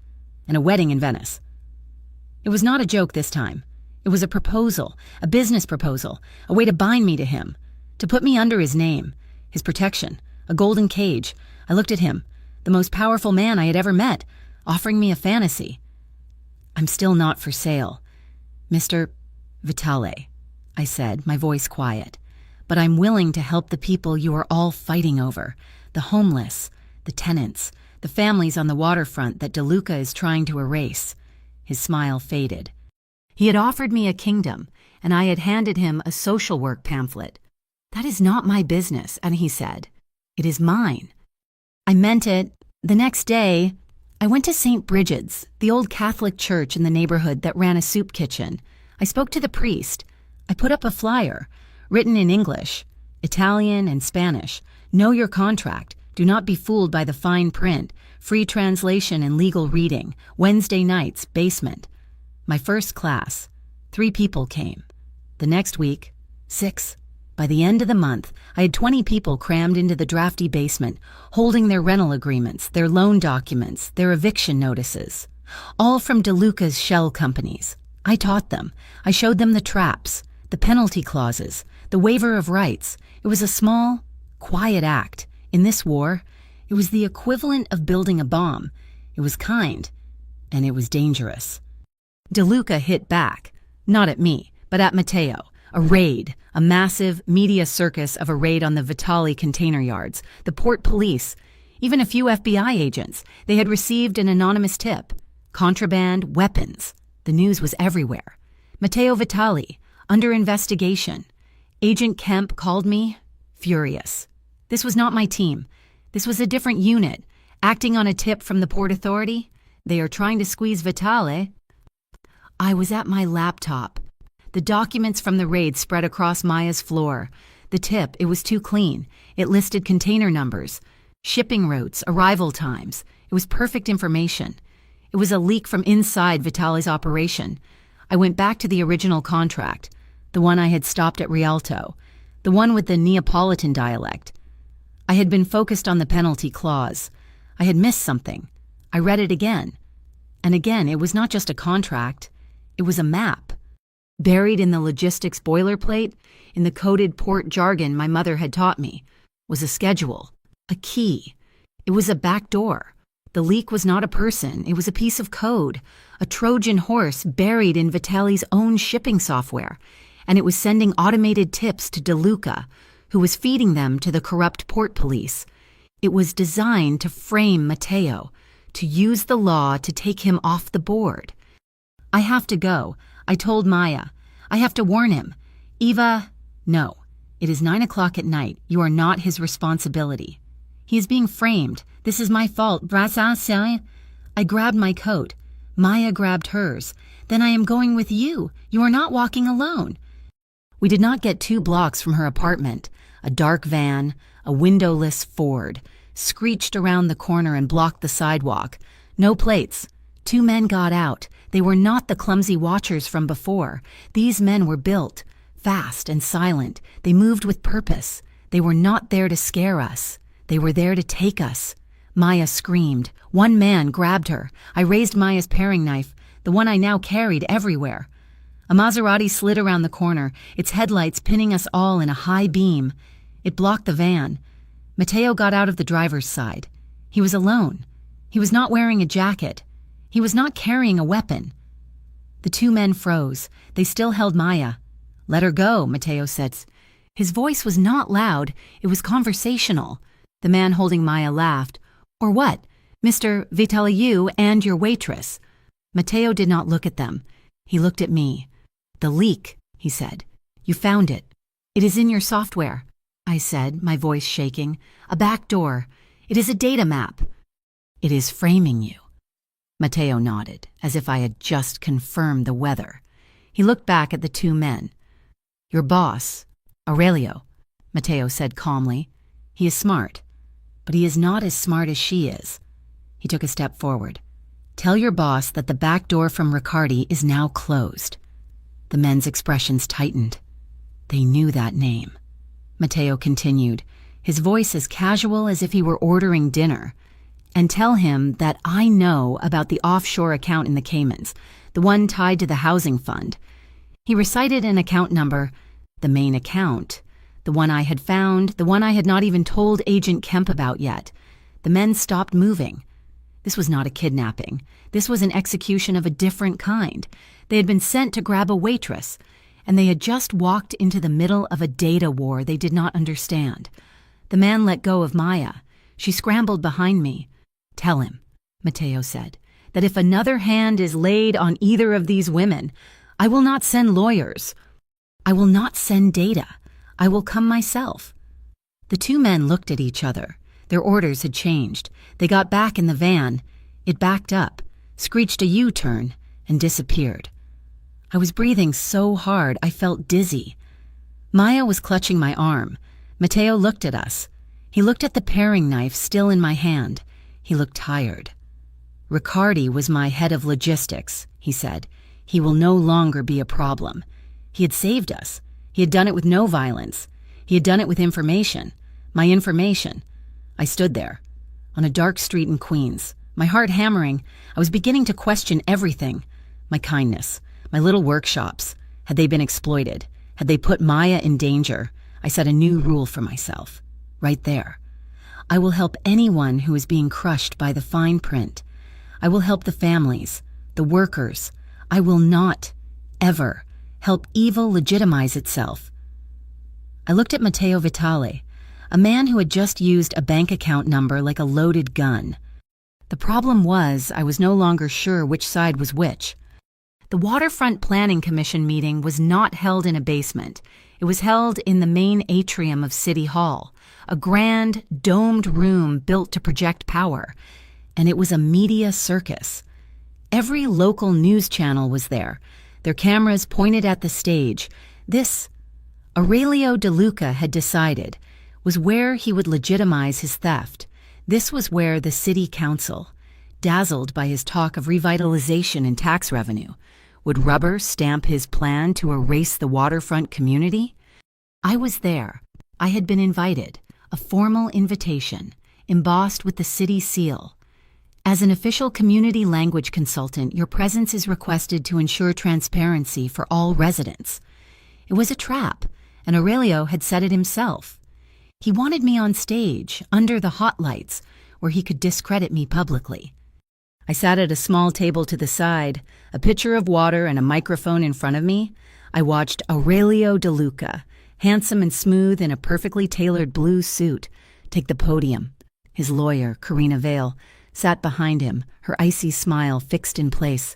"And a wedding in Venice." It was not a joke this time. It was a proposal, a business proposal, a way to bind me to him, to put me under his name, his protection, a golden cage. I looked at him, the most powerful man I had ever met, offering me a fantasy. "I'm still not for sale, Mr. Vitale," I said, my voice quiet. "But I'm willing to help the people you are all fighting over, the homeless, the tenants, the families on the waterfront that De Luca is trying to erase." His smile faded. He had offered me a kingdom, and I had handed him a social work pamphlet. "That is not my business," and he said. "It is mine." I meant it. The next day, I went to St. Brigid's, the old Catholic church in the neighborhood that ran a soup kitchen. I spoke to the priest. I put up a flyer, written in English, Italian, and Spanish. "Know your contract. Do not be fooled by the fine print. Free translation and legal reading. Wednesday nights, basement." My first class, 3 people came. The next week, 6. By the end of the month, I had 20 people crammed into the drafty basement, holding their rental agreements, their loan documents, their eviction notices. All from De Luca's shell companies. I taught them. I showed them the traps, the penalty clauses, the waiver of rights. It was a small, quiet act. In this war, it was the equivalent of building a bomb. It was kind, and it was dangerous. De Luca hit back, not at me, but at Matteo. A raid, a massive media circus of a raid on the Vitali container yards, the port police, even a few FBI agents. They had received an anonymous tip. Contraband, weapons. The news was everywhere. Matteo Vitali, under investigation. Agent Kemp called me, furious. This was not my team. This was a different unit, acting on a tip from the Port Authority. They are trying to squeeze Vitale. I was at my laptop. The documents from the raid spread across Maya's floor. The tip, it was too clean. It listed container numbers, shipping routes, arrival times. It was perfect information. It was a leak from inside Vitale's operation. I went back to the original contract, the one I had stopped at Rialto, the one with the Neapolitan dialect. I had been focused on the penalty clause. I had missed something. I read it again. And again, it was not just a contract. It was a map. Buried in the logistics boilerplate, in the coded port jargon my mother had taught me, was a schedule, a key. It was a back door. The leak was not a person. It was a piece of code, a Trojan horse buried in Vitali's own shipping software, and it was sending automated tips to De Luca, who was feeding them to the corrupt port police. It was designed to frame Matteo, to use the law to take him off the board. "I have to go," I told Maya. "I have to warn him. Eva, no. It is 9 o'clock at night. You are not his responsibility. He is being framed. This is my fault. I grabbed my coat. Maya grabbed hers. "Then I am going with you. You are not walking alone." We did not get 2 blocks from her apartment. A dark van, a windowless Ford, screeched around the corner and blocked the sidewalk. No plates. 2 men got out. They were not the clumsy watchers from before. These men were built, fast and silent. They moved with purpose. They were not there to scare us. They were there to take us. Maya screamed. 1 man grabbed her. I raised Maya's paring knife, the one I now carried everywhere. A Maserati slid around the corner, its headlights pinning us all in a high beam. It blocked the van. Matteo got out of the driver's side. He was alone. He was not wearing a jacket. He was not carrying a weapon. The 2 men froze. They still held Maya. "Let her go," Matteo said. His voice was not loud. It was conversational. The man holding Maya laughed. "Or what? Mr. Vitale, you and your waitress." Matteo did not look at them. He looked at me. "The leak," he said. "You found it. It is in your software," I said, my voice shaking. "A back door. It is a data map. It is framing you. Matteo nodded, as if I had just confirmed the weather. He looked back at the two men. Your boss, Aurelio, Matteo said calmly. He is smart, but he is not as smart as she is. He took a step forward. Tell your boss that the back door from Riccardi is now closed. The men's expressions tightened. They knew that name. Matteo continued, his voice as casual as if he were ordering dinner. And tell him that I know about the offshore account in the Caymans, the one tied to the housing fund. He recited an account number, the main account, the one I had found, the one I had not even told Agent Kemp about yet. The men stopped moving. This was not a kidnapping. This was an execution of a different kind. They had been sent to grab a waitress, and they had just walked into the middle of a data war they did not understand. The man let go of Maya. She scrambled behind me. Tell him, Matteo said, that if another hand is laid on either of these women, I will not send lawyers. I will not send data. I will come myself. The two men looked at each other. Their orders had changed. They got back in the van. It backed up, screeched a U-turn, and disappeared. I was breathing so hard I felt dizzy. Maya was clutching my arm. Matteo looked at us. He looked at the paring knife still in my hand. He looked tired. Riccardi was my head of logistics, he said. He will no longer be a problem. He had saved us. He had done it with no violence. He had done it with information. My information. I stood there, on a dark street in Queens, my heart hammering. I was beginning to question everything. My kindness, my little workshops. Had they been exploited? Had they put Maya in danger? I set a new rule for myself. Right there. I will help anyone who is being crushed by the fine print. I will help the families, the workers. I will not, ever, help evil legitimize itself. I looked at Matteo Vitale, a man who had just used a bank account number like a loaded gun. The problem was I was no longer sure which side was which. The Waterfront Planning Commission meeting was not held in a basement. It was held in the main atrium of City Hall, a grand, domed room built to project power, and it was a media circus. Every local news channel was there, their cameras pointed at the stage. This, Aurelio De Luca had decided, was where he would legitimize his theft. This was where the city council, dazzled by his talk of revitalization and tax revenue, would rubber stamp his plan to erase the waterfront community. I was there. I had been invited, a formal invitation, embossed with the city seal. As an official community language consultant, your presence is requested to ensure transparency for all residents. It was a trap, and Aurelio had said it himself. He wanted me on stage, under the hot lights, where he could discredit me publicly. I sat at a small table to the side, a pitcher of water and a microphone in front of me. I watched Aurelio De Luca, handsome and smooth in a perfectly tailored blue suit, take the podium. His lawyer, Karina Vale, sat behind him, her icy smile fixed in place.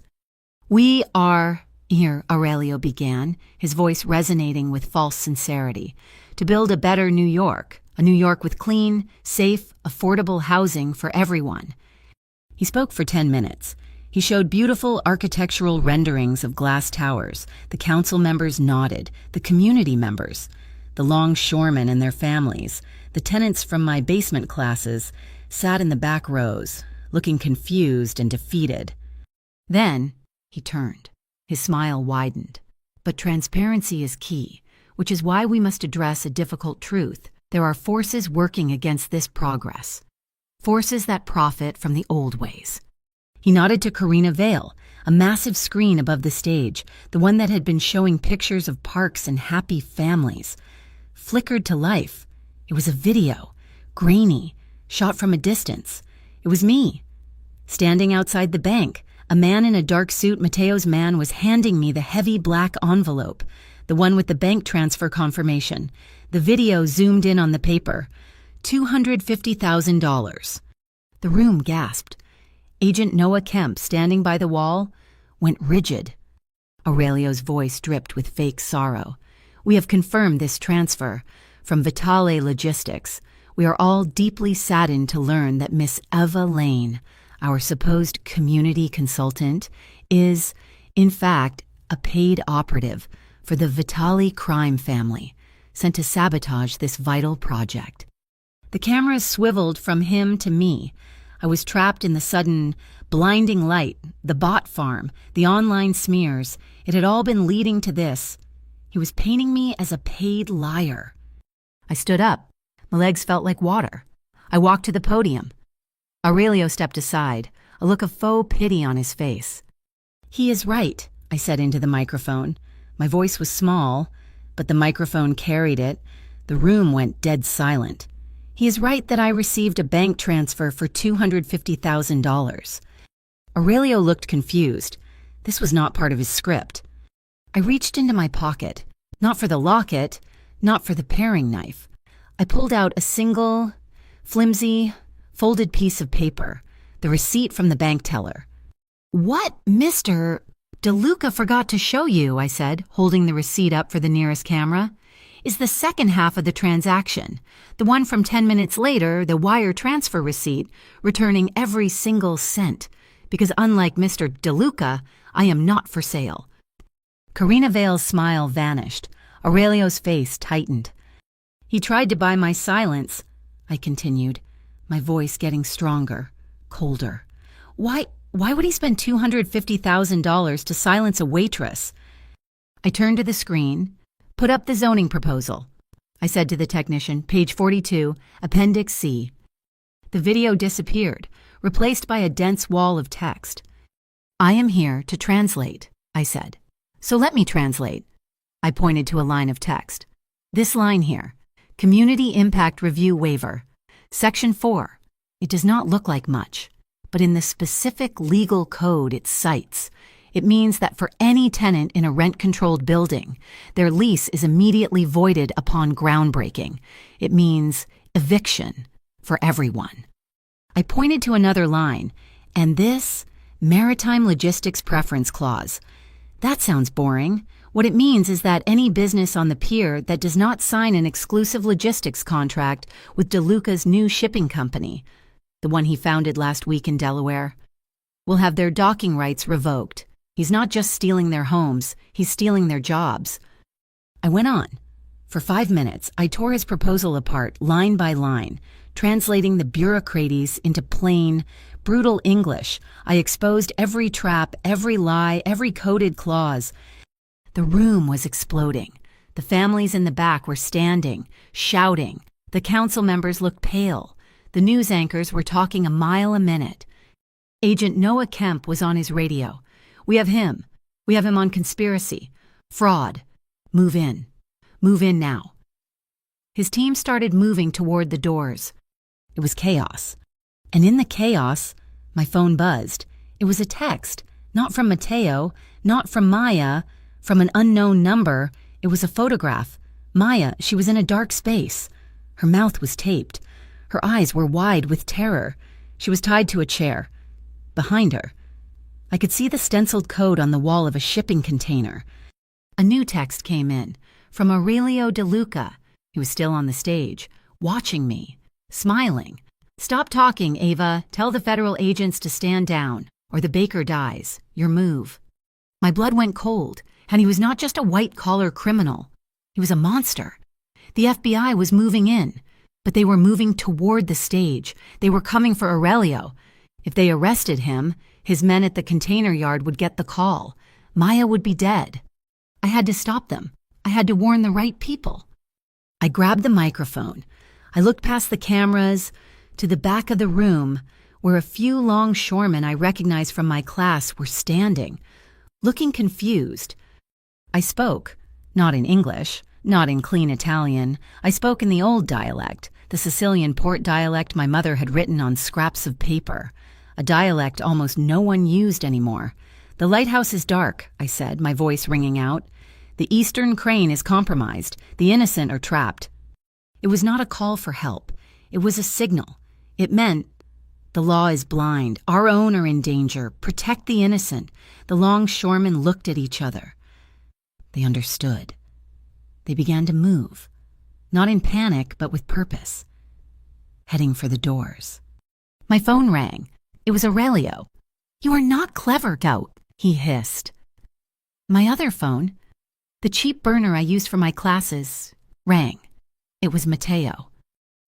"We are," here Aurelio began, his voice resonating with false sincerity, "to build a better New York, a New York with clean, safe, affordable housing for everyone." He spoke for 10 minutes. He showed beautiful architectural renderings of glass towers. The council members nodded, the community members, the longshoremen and their families, the tenants from my basement classes, sat in the back rows, looking confused and defeated. Then he turned. His smile widened. But transparency is key, which is why we must address a difficult truth. There are forces working against this progress. Forces that profit from the old ways. He nodded to Karina Vale, a massive screen above the stage, the one that had been showing pictures of parks and happy families. Flickered to life. It was a video, grainy, shot from a distance. It was me. Standing outside the bank, a man in a dark suit, Matteo's man, was handing me the heavy black envelope, the one with the bank transfer confirmation. The video zoomed in on the paper. $250,000. The room gasped. Agent Noah Kemp, standing by the wall, went rigid. Aurelio's voice dripped with fake sorrow. "We have confirmed this transfer from Vitale Logistics. We are all deeply saddened to learn that Miss Eva Lane, our supposed community consultant, is, in fact, a paid operative for the Vitali crime family, sent to sabotage this vital project. The cameras swiveled from him to me. I was trapped in the sudden, blinding light, the bot farm, the online smears. It had all been leading to this. He was painting me as a paid liar. I stood up. My legs felt like water. I walked to the podium. Aurelio stepped aside, a look of faux pity on his face. "He is right," I said into the microphone. My voice was small, but the microphone carried it. The room went dead silent. "He is right that I received a bank transfer for $250,000. Aurelio looked confused. This was not part of his script. I reached into my pocket, not for the locket, not for the paring knife. I pulled out a single, flimsy, folded piece of paper, the receipt from the bank teller. "What Mr. DeLuca forgot to show you," I said, holding the receipt up for the nearest camera, "is the second half of the transaction, the one from 10 minutes later, the wire transfer receipt, returning every single cent, because unlike Mr. DeLuca, I am not for sale." Karina Vale's smile vanished. Aurelio's face tightened. "He tried to buy my silence," I continued, my voice getting stronger, colder. Why would he spend $250,000 to silence a waitress?" I turned to the screen. "Put up the zoning proposal," I said to the technician, "page 42, Appendix C." The video disappeared, replaced by a dense wall of text. "I am here to translate," I said. "So let me translate." I pointed to a line of text. "This line here, Community Impact Review Waiver, Section 4. It does not look like much, but in the specific legal code it cites, it means that for any tenant in a rent-controlled building, their lease is immediately voided upon groundbreaking. It means eviction for everyone." I pointed to another line, "and this Maritime Logistics Preference Clause. That sounds boring. What it means is that any business on the pier that does not sign an exclusive logistics contract with DeLuca's new shipping company, the one he founded last week in Delaware, will have their docking rights revoked. He's not just stealing their homes, he's stealing their jobs." I went on. For 5 minutes, I tore his proposal apart, line by line, translating the bureaucraties into plain, brutal English. I exposed every trap, every lie, every coded clause. The room was exploding. The families in the back were standing, shouting. The council members looked pale. The news anchors were talking a mile a minute. Agent Noah Kemp was on his radio. "We have him. We have him on conspiracy. Fraud. Move in. Move in now." His team started moving toward the doors. It was chaos. And in the chaos, my phone buzzed. It was a text, not from Mateo, not from Maya, from an unknown number. It was a photograph. Maya, she was in a dark space. Her mouth was taped. Her eyes were wide with terror. She was tied to a chair. Behind her, I could see the stenciled code on the wall of a shipping container. A new text came in, from Aurelio DeLuca. He was still on the stage, watching me, smiling. "Stop talking, Ava. Tell the federal agents to stand down, or the baker dies. Your move." My blood went cold, and he was not just a white-collar criminal. He was a monster. The FBI was moving in, but they were moving toward the stage. They were coming for Aurelio. If they arrested him, his men at the container yard would get the call. Maya would be dead. I had to stop them. I had to warn the right people. I grabbed the microphone. I looked past the cameras to the back of the room where a few longshoremen I recognized from my class were standing, looking confused. I spoke, not in English, not in clean Italian. I spoke in the old dialect, the Sicilian port dialect my mother had written on scraps of paper, a dialect almost no one used anymore. "The lighthouse is dark," I said, my voice ringing out. "The eastern crane is compromised. The innocent are trapped." It was not a call for help. It was a signal. It meant, the law is blind. Our own are in danger. Protect the innocent. The longshoremen looked at each other. They understood. They began to move, not in panic, but with purpose. heading for the doors. My phone rang. It was Aurelio. "You are not clever, Gout," he hissed. My other phone, the cheap burner I used for my classes, rang. It was Mateo.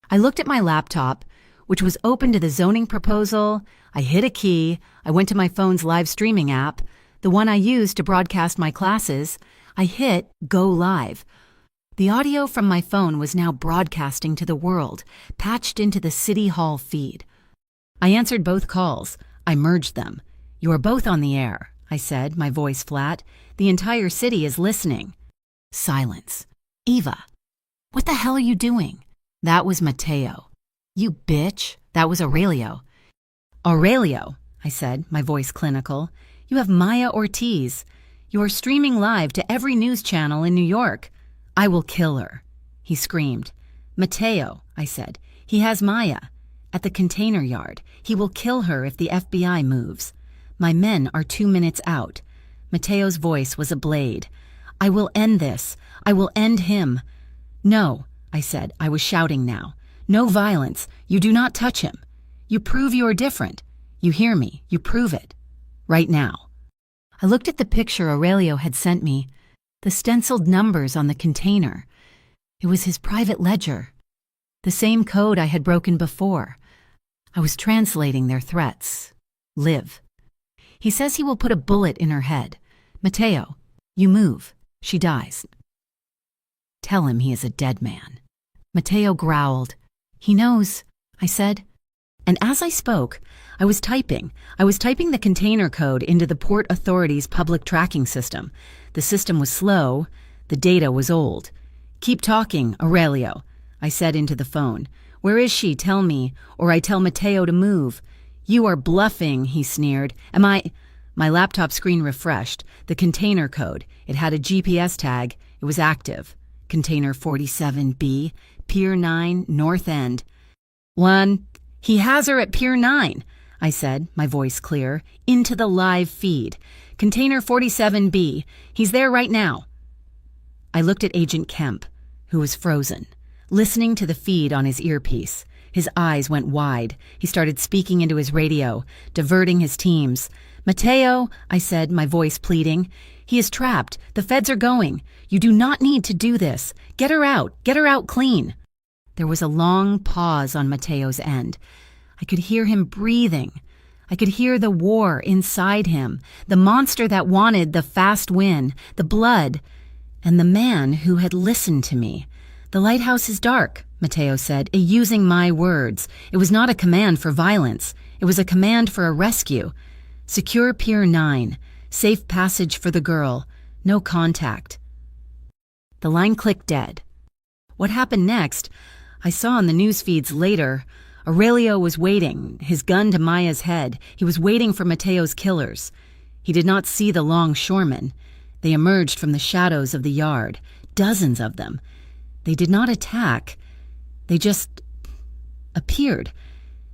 I looked at my laptop, which was open to the zoning proposal. I hit a key. I went to my phone's live streaming app, the one I used to broadcast my classes. I hit Go Live. The audio from my phone was now broadcasting to the world, patched into the City Hall feed. I answered both calls. I merged them. "You are both on the air," I said, my voice flat. "The entire city is listening." Silence. "Eva, what the hell are you doing?" That was Mateo. "You bitch." That was Aurelio. "Aurelio," I said, my voice clinical, "you have Maya Ortiz. You are streaming live to every news channel in New York. I will kill her." He screamed. "Mateo," I said, "he has Maya. At the container yard. He will kill her if the FBI moves. My men are 2 minutes out." Mateo's voice was a blade. "I will end this. I will end him." "No," I said. I was shouting now. "No violence. You do not touch him. You prove you are different. You hear me. You prove it. Right now." I looked at the picture Aurelio had sent me, the stenciled numbers on the container. It was his private ledger. The same code I had broken before. I was translating their threats. Live. He says he will put a bullet in her head. "Mateo, you move. She dies. Tell him he is a dead man." Mateo growled. "He knows," I said. And as I spoke, I was typing the container code into the Port Authority's public tracking system. The system was slow. The data was old. "Keep talking, Aurelio," I said into the phone. "Where is she? Tell me, or I tell Mateo to move." "You are bluffing," he sneered. "Am I—" My laptop screen refreshed. The container code. It had a GPS tag. It was active. Container 47B, Pier 9, North End. "1. He has her at Pier 9, I said, my voice clear, into the live feed. "Container 47B. He's there right now." I looked at Agent Kemp, who was frozen, listening to the feed on his earpiece. His eyes went wide. He started speaking into his radio, diverting his teams. "Mateo," I said, my voice pleading. "He is trapped. The feds are going. You do not need to do this. Get her out. Get her out clean." There was a long pause on Mateo's end. I could hear him breathing. I could hear the war inside him, the monster that wanted the fast win, the blood, and the man who had listened to me. "The lighthouse is dark," Mateo said, using my words. It was not a command for violence. It was a command for a rescue. "Secure Pier 9. Safe passage for the girl. No contact." The line clicked dead. What happened next, I saw on the news feeds later. Aurelio was waiting, his gun to Maya's head. He was waiting for Mateo's killers. He did not see the longshoremen. They emerged from the shadows of the yard, dozens of them. They did not attack. They just appeared.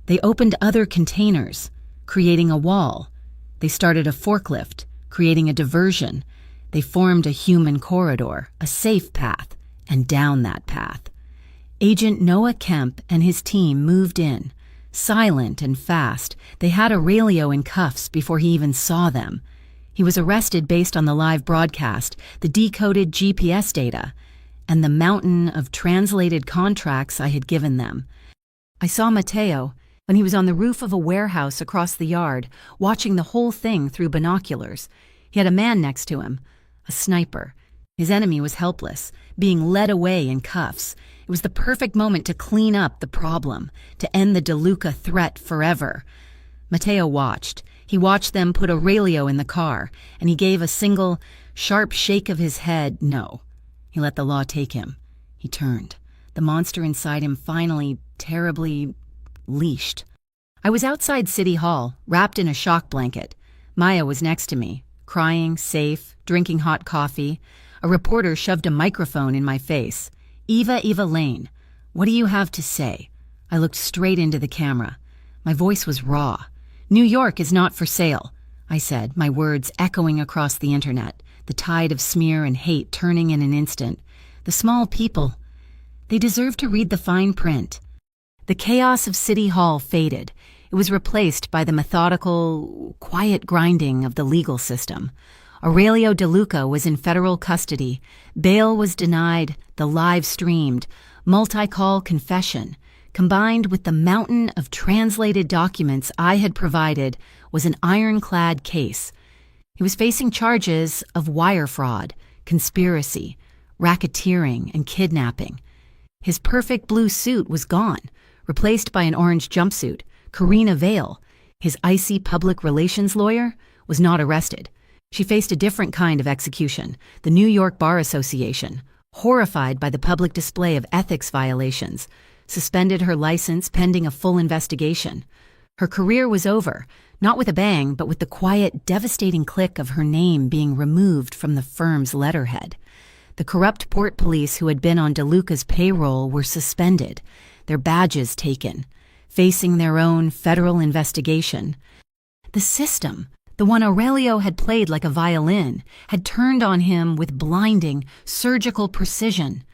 They opened other containers, creating a wall. They started a forklift, creating a diversion. They formed a human corridor, a safe path, and down that path. Agent Noah Kemp and his team moved in. Silent and fast, they had Aurelio in cuffs before he even saw them. He was arrested based on the live broadcast, the decoded GPS data, and the mountain of translated contracts I had given them. I saw Mateo when he was on the roof of a warehouse across the yard, watching the whole thing through binoculars. He had a man next to him, a sniper. His enemy was helpless, being led away in cuffs. It was the perfect moment to clean up the problem, to end the DeLuca threat forever. Mateo watched. He watched them put Aurelio in the car, and he gave a single, sharp shake of his head. No. He let the law take him. He turned. The monster inside him finally, terribly, leashed. I was outside City Hall, wrapped in a shock blanket. Maya was next to me, crying, safe, drinking hot coffee. A reporter shoved a microphone in my face. Eva Lane, what do you have to say?" I looked straight into the camera. My voice was raw. "New York is not for sale," I said, my words echoing across the internet, the tide of smear and hate turning in an instant. "The small people, they deserve to read the fine print. The chaos of City Hall faded. It was replaced by the methodical, quiet grinding of the legal system. Aurelio De Luca was in federal custody. Bail was denied, the live streamed, multi-call confession, combined with the mountain of translated documents I had provided, was an ironclad case. He was facing charges of wire fraud, conspiracy, racketeering, and kidnapping. His perfect blue suit was gone, replaced by an orange jumpsuit. Karina Vale, his icy public relations lawyer, was not arrested. She faced a different kind of execution, the New York Bar Association, horrified by the public display of ethics violations, suspended her license pending a full investigation. Her career was over, not with a bang, but with the quiet, devastating click of her name being removed from the firm's letterhead. The corrupt port police who had been on De Luca's payroll were suspended, their badges taken, facing their own federal investigation. The system, the one Aurelio had played like a violin, had turned on him with blinding, surgical precision.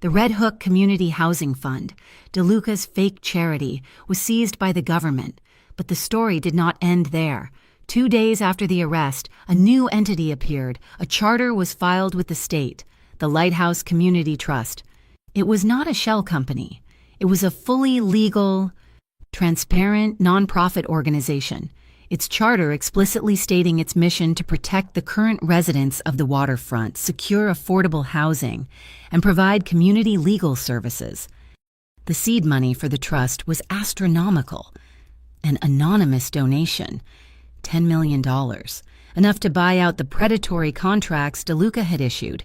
The Red Hook Community Housing Fund, De Luca's fake charity, was seized by the government, but the story did not end there. 2 days after the arrest, a new entity appeared. A charter was filed with the state, the Lighthouse Community Trust. It was not a shell company. It was a fully legal, transparent, nonprofit organization, its charter explicitly stating its mission to protect the current residents of the waterfront, secure affordable housing, and provide community legal services. The seed money for the trust was astronomical. An anonymous donation, $10 million, enough to buy out the predatory contracts De Luca had issued,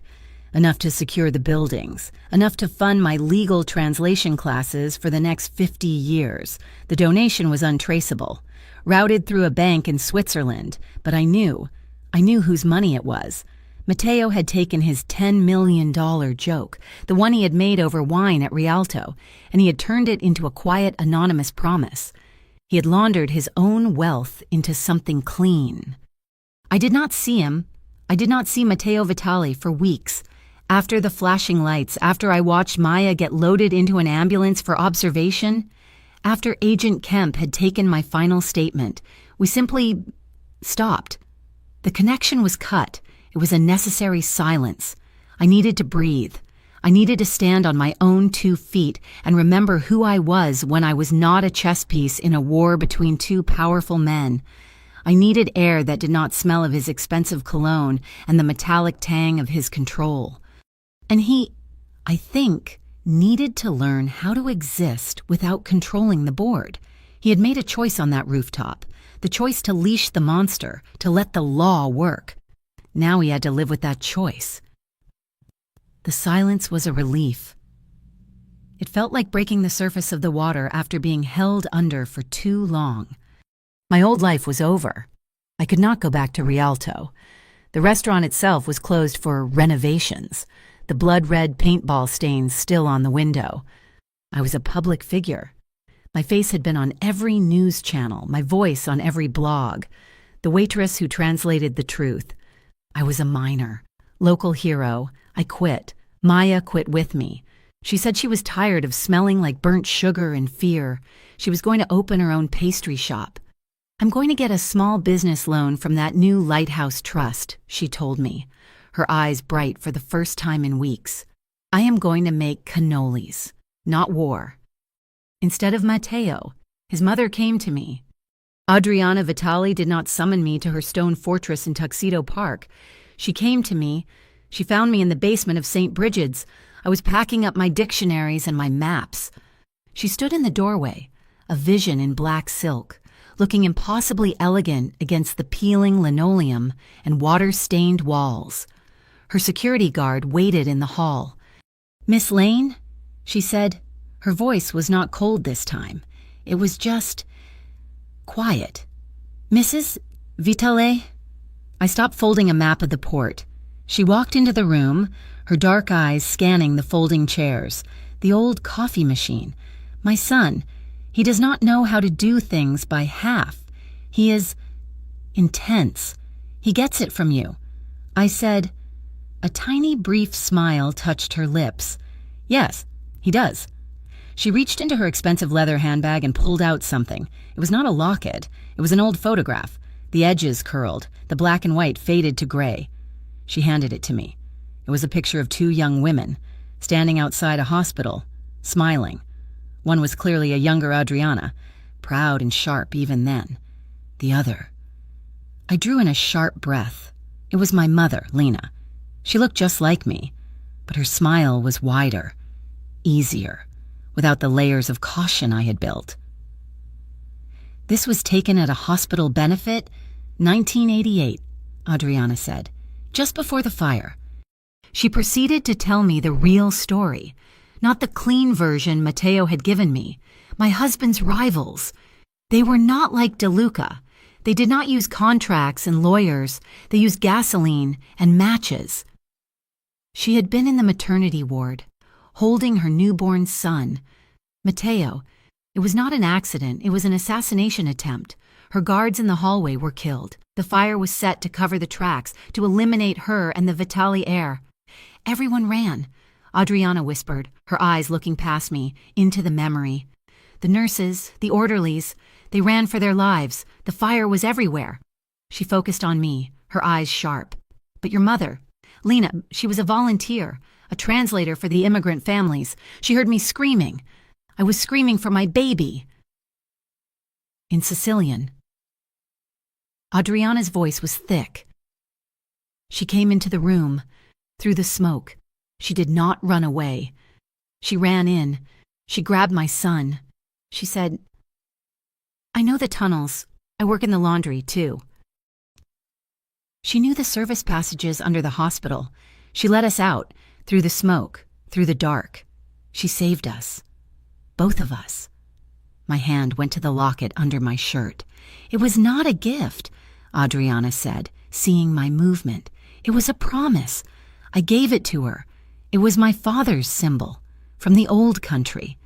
enough to secure the buildings, enough to fund my legal translation classes for the next 50 years. The donation was untraceable, routed through a bank in Switzerland, but I knew whose money it was. Matteo had taken his $10 million joke, the one he had made over wine at Rialto, and he had turned it into a quiet, anonymous promise. He had laundered his own wealth into something clean. I did not see him. I did not see Matteo Vitali for weeks. After the flashing lights, after I watched Maya get loaded into an ambulance for observation, after Agent Kemp had taken my final statement, we simply stopped. The connection was cut. It was a necessary silence. I needed to breathe. I needed to stand on my own 2 feet and remember who I was when I was not a chess piece in a war between 2 powerful men. I needed air that did not smell of his expensive cologne and the metallic tang of his control. And he, I think, needed to learn how to exist without controlling the board. He had made a choice on that rooftop, the choice to leash the monster, to let the law work. Now he had to live with that choice. The silence was a relief. It felt like breaking the surface of the water after being held under for too long. My old life was over. I could not go back to Rialto. The restaurant itself was closed for renovations, the blood-red paintball stains still on the window. I was a public figure. My face had been on every news channel, my voice on every blog. The waitress who translated the truth. I was a minor, local hero. I quit. Maya quit with me. She said she was tired of smelling like burnt sugar and fear. She was going to open her own pastry shop. I'm going to get a small business loan from that new Lighthouse Trust, she told me, her eyes bright for the first time in weeks. I am going to make cannolis, not war. Instead of Matteo, his mother came to me. Adriana Vitali did not summon me to her stone fortress in Tuxedo Park. She came to me. She found me in the basement of St. Bridget's. I was packing up my dictionaries and my maps. She stood in the doorway, a vision in black silk, looking impossibly elegant against the peeling linoleum and water-stained walls. Her security guard waited in the hall. "Miss Lane?" she said. Her voice was not cold this time. It was just quiet. "Mrs. Vitale?" I stopped folding a map of the port. She walked into the room, her dark eyes scanning the folding chairs, the old coffee machine. "My son, he does not know how to do things by half. He is intense. He gets it from you." I said. A tiny brief smile touched her lips. "Yes, he does." She reached into her expensive leather handbag and pulled out something. It was not a locket. It was an old photograph. The edges curled. The black and white faded to gray. She handed it to me. It was a picture of two young women, standing outside a hospital, smiling. One was clearly a younger Adriana, proud and sharp even then. The other. I drew in a sharp breath. It was my mother, Lena. She looked just like me, but her smile was wider, easier, without the layers of caution I had built. This was taken at a hospital benefit, 1988, Adriana said, just before the fire. She proceeded to tell me the real story, not the clean version Matteo had given me. My husband's rivals. They were not like DeLuca. They did not use contracts and lawyers. They used gasoline and matches. She had been in the maternity ward, holding her newborn son. Matteo, it was not an accident, it was an assassination attempt. Her guards in the hallway were killed. The fire was set to cover the tracks, to eliminate her and the Vitali heir. Everyone ran, Adriana whispered, her eyes looking past me, into the memory. The nurses, the orderlies, they ran for their lives. The fire was everywhere. She focused on me, her eyes sharp. But your mother, Lena, she was a volunteer, a translator for the immigrant families. She heard me screaming. I was screaming for my baby. In Sicilian. Adriana's voice was thick. She came into the room, through the smoke. She did not run away. She ran in. She grabbed my son. She said, I know the tunnels. I work in the laundry, too. She knew the service passages under the hospital. She let us out, through the smoke, through the dark. She saved us. Both of us. My hand went to the locket under my shirt. It was not a gift, Adriana said, seeing my movement. It was a promise. I gave it to her. It was my father's symbol, from the old country.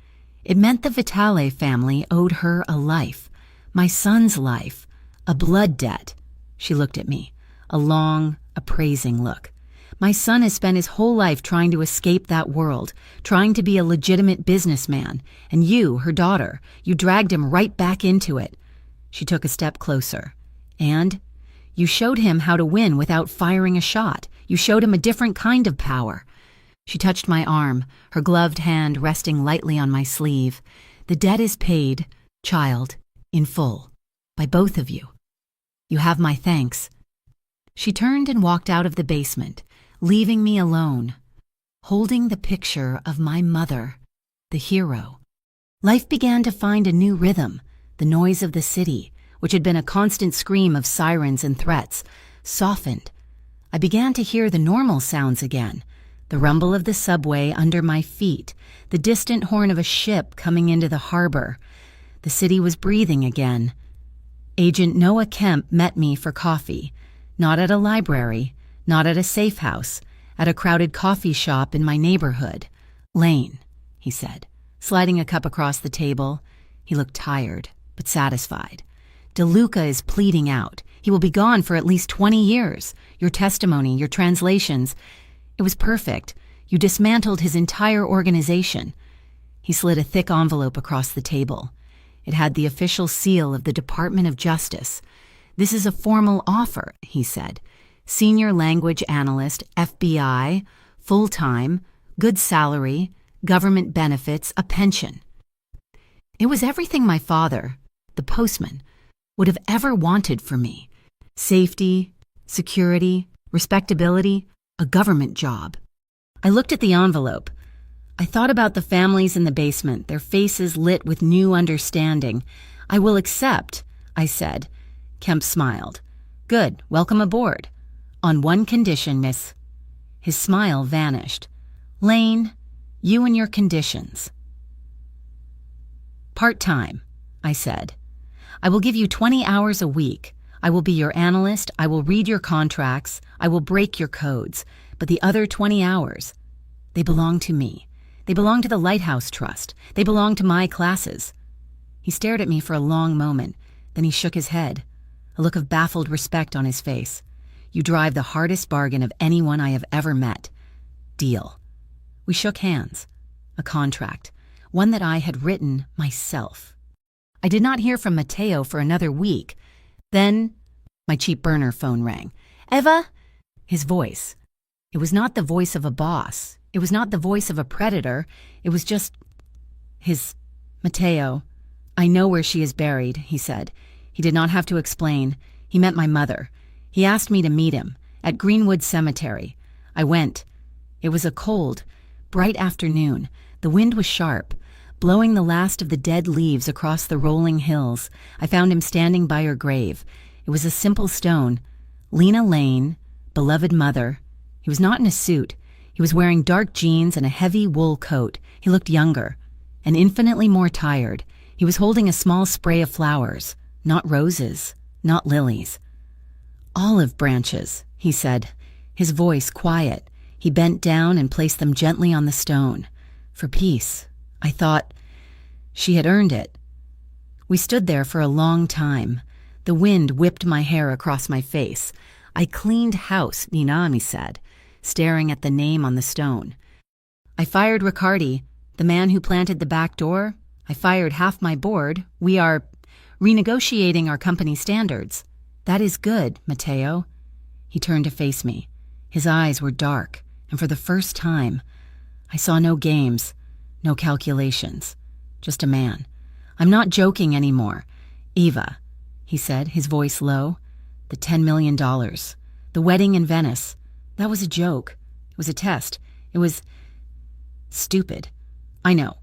It meant the Vitale family owed her a life, my son's life, a blood debt. She looked at me, a long, appraising look. My son has spent his whole life trying to escape that world, trying to be a legitimate businessman, and you, her daughter, you dragged him right back into it. She took a step closer. And you showed him how to win without firing a shot. You showed him a different kind of power. She touched my arm, her gloved hand resting lightly on my sleeve. The debt is paid, child, in full, by both of you. You have my thanks. She turned and walked out of the basement, leaving me alone, holding the picture of my mother, the hero. Life began to find a new rhythm. The noise of the city, which had been a constant scream of sirens and threats, softened. I began to hear the normal sounds again, the rumble of the subway under my feet, the distant horn of a ship coming into the harbor. The city was breathing again. Agent Noah Kemp met me for coffee, not at a library, not at a safe house, at a crowded coffee shop in my neighborhood. Lane, he said, sliding a cup across the table. He looked tired, but satisfied. DeLuca is pleading out. He will be gone for at least 20 years. Your testimony, your translations. It was perfect. You dismantled his entire organization. He slid a thick envelope across the table. It had the official seal of the Department of Justice. This is a formal offer, he said. Senior language analyst, FBI, full-time, good salary, government benefits, a pension. It was everything my father, the postman, would have ever wanted for me. Safety, security, respectability, a government job. I looked at the envelope. I thought about the families in the basement, their faces lit with new understanding. I will accept, I said. Kemp smiled. Good, welcome aboard. On one condition, miss. His smile vanished. Lane, you and your conditions. Part-time, I said. I will give you 20 hours a week. I will be your analyst. I will read your contracts. I will break your codes. But the other 20 hours, they belong to me. They belong to the Lighthouse Trust. They belong to my classes. He stared at me for a long moment. Then he shook his head, a look of baffled respect on his face. You drive the hardest bargain of anyone I have ever met. Deal. We shook hands. A contract. one that I had written myself. I did not hear from Matteo for another week. Then my cheap burner phone rang. "Eva?" His voice. It was not the voice of a boss. It was not the voice of a predator. It was just his. "Matteo, I know where she is buried," he said. He did not have to explain. He meant my mother. He asked me to meet him at Greenwood Cemetery. I went. It was a cold, bright afternoon. The wind was sharp, blowing the last of the dead leaves across the rolling hills. I found him standing by her grave. It was a simple stone. Lena Lane, beloved mother. He was not in a suit. He was wearing dark jeans and a heavy wool coat. He looked younger and infinitely more tired. He was holding a small spray of flowers, not roses, not lilies. "Olive branches," he said, his voice quiet. He bent down and placed them gently on the stone. For peace. I thought she had earned it. We stood there for a long time. The wind whipped my hair across my face. "I cleaned house," Ninami said, staring at the name on the stone. "I fired Riccardi, the man who planted the back door. I fired half my board. We are renegotiating our company standards. That is good, Matteo." He turned to face me. His eyes were dark, and for the first time, I saw no games, no calculations, just a man. "I'm not joking anymore. Eva," he said, his voice low. "The $10 million. The wedding in Venice. That was a joke. It was a test. It was stupid. I know.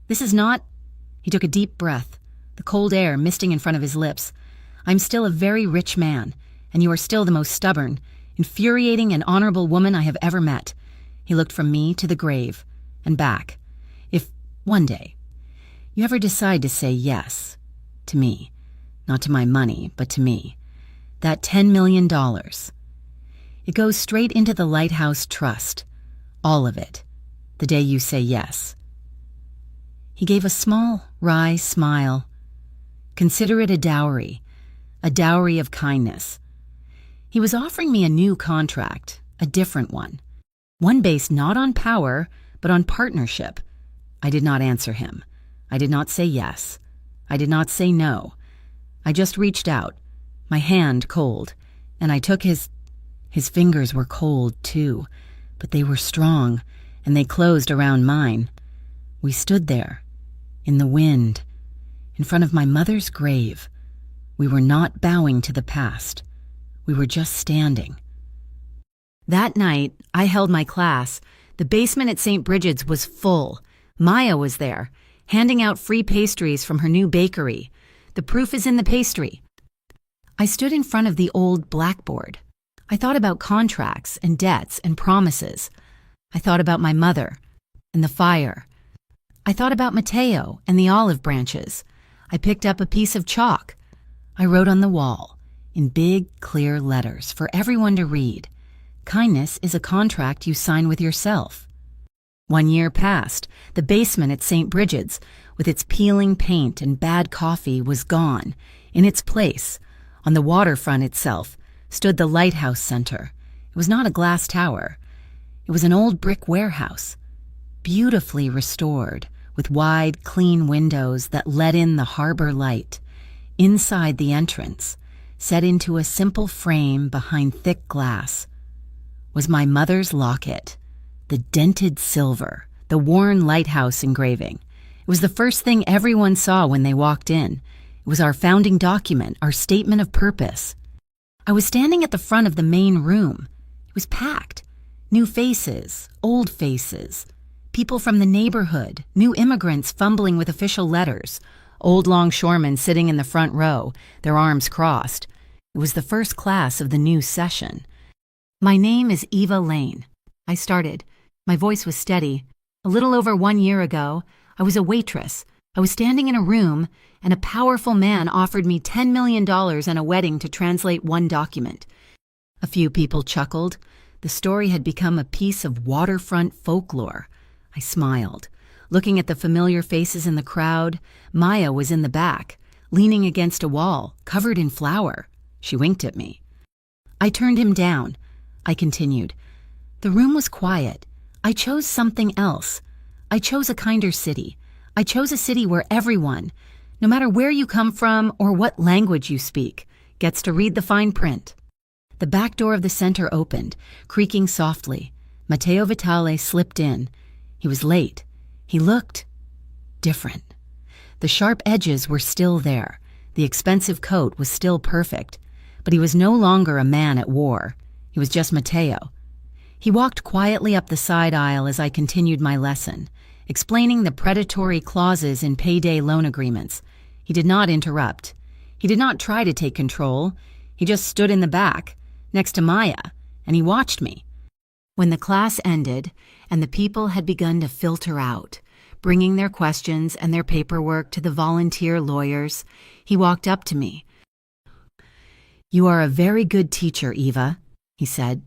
This is not..." He took a deep breath, the cold air misting in front of his lips. "I'm still a very rich man, and you are still the most stubborn, infuriating and honorable woman I have ever met." He looked from me to the grave and back. "If one day you ever decide to say yes to me, not to my money, but to me, that $10 million, it goes straight into the Lighthouse Trust, all of it, the day you say yes." He gave a small, wry smile. "Consider it a dowry of kindness." He was offering me a new contract, a different one based not on power, but on partnership. I did not answer him. I did not say yes. I did not say no. I just reached out, my hand cold, and I took his fingers were cold too, but they were strong, and they closed around mine. We stood there, in the wind, in front of my mother's grave. We were not bowing to the past. We were just standing. That night, I held my class. The basement at St. Bridget's was full. Maya was there, handing out free pastries from her new bakery. The proof is in the pastry. I stood in front of the old blackboard. I thought about contracts and debts and promises. I thought about my mother and the fire. I thought about Matteo and the olive branches. I picked up a piece of chalk. I wrote on the wall, in big, clear letters for everyone to read, "Kindness is a contract you sign with yourself." 1 year passed. The basement at St. Bridget's, with its peeling paint and bad coffee, was gone. In its place, on the waterfront itself, stood the Lighthouse Center. It was not a glass tower. It was an old brick warehouse, beautifully restored, with wide, clean windows that let in the harbor light. Inside the entrance, set into a simple frame behind thick glass, was my mother's locket, the dented silver, the worn lighthouse engraving. It was the first thing everyone saw when they walked in. It was our founding document, our statement of purpose. I was standing at the front of the main room. It was packed. New faces, old faces, people from the neighborhood, new immigrants fumbling with official letters, old longshoremen sitting in the front row, their arms crossed. It was the first class of the new session. "My name is Eva Lane," I started. My voice was steady. A little over 1 year ago, I was a waitress. I was standing in a room, and a powerful man offered me $10 million and a wedding to translate one document. A few people chuckled. The story had become a piece of waterfront folklore. I smiled. Looking at the familiar faces in the crowd, Maya was in the back, leaning against a wall, covered in flour. She winked at me. I turned him down. I continued. "The room was quiet. I chose something else. I chose a kinder city. I chose a city where everyone, no matter where you come from or what language you speak, gets to read the fine print. The back door of the center opened, creaking softly. Matteo Vitale slipped in. He was late. He looked different. The sharp edges were still there. The expensive coat was still perfect. But he was no longer a man at war. He was just Matteo. He walked quietly up the side aisle as I continued my lesson, explaining the predatory clauses in payday loan agreements. He did not interrupt. He did not try to take control. He just stood in the back, next to Maya, and he watched me. When the class ended and the people had begun to filter out, bringing their questions and their paperwork to the volunteer lawyers, he walked up to me. "You are a very good teacher, Eva," he said.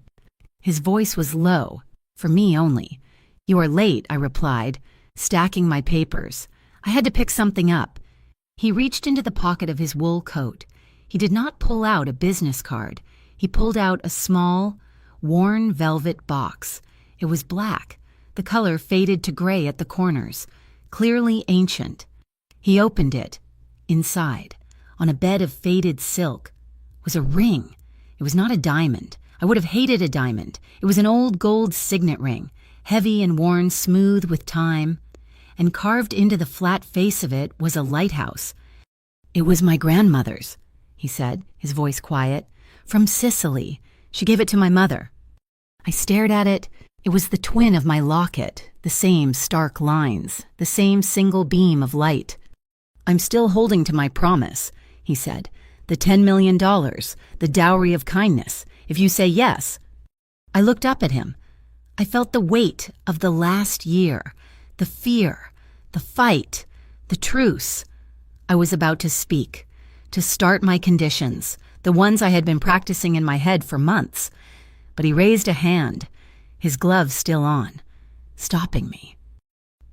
His voice was low, for me only. "You are late," I replied, stacking my papers. I had to pick something up. He reached into the pocket of his wool coat. He did not pull out a business card. He pulled out a small, worn velvet box. It was black, the color faded to gray at the corners, clearly ancient. He opened it. Inside, on a bed of faded silk, was a ring. It was not a diamond. I would have hated a diamond. It was an old gold signet ring, heavy and worn smooth with time, and carved into the flat face of it was a lighthouse. "It was my grandmother's," he said, his voice quiet. "From Sicily. She gave it to my mother." I stared at it. It was the twin of my locket, the same stark lines, the same single beam of light. "I'm still holding to my promise," he said. "The $10 million, the dowry of kindness, if you say yes." I looked up at him. I felt the weight of the last year, the fear, the fight, the truce. I was about to speak, to start my conditions, the ones I had been practicing in my head for months. But he raised a hand, his glove still on, stopping me.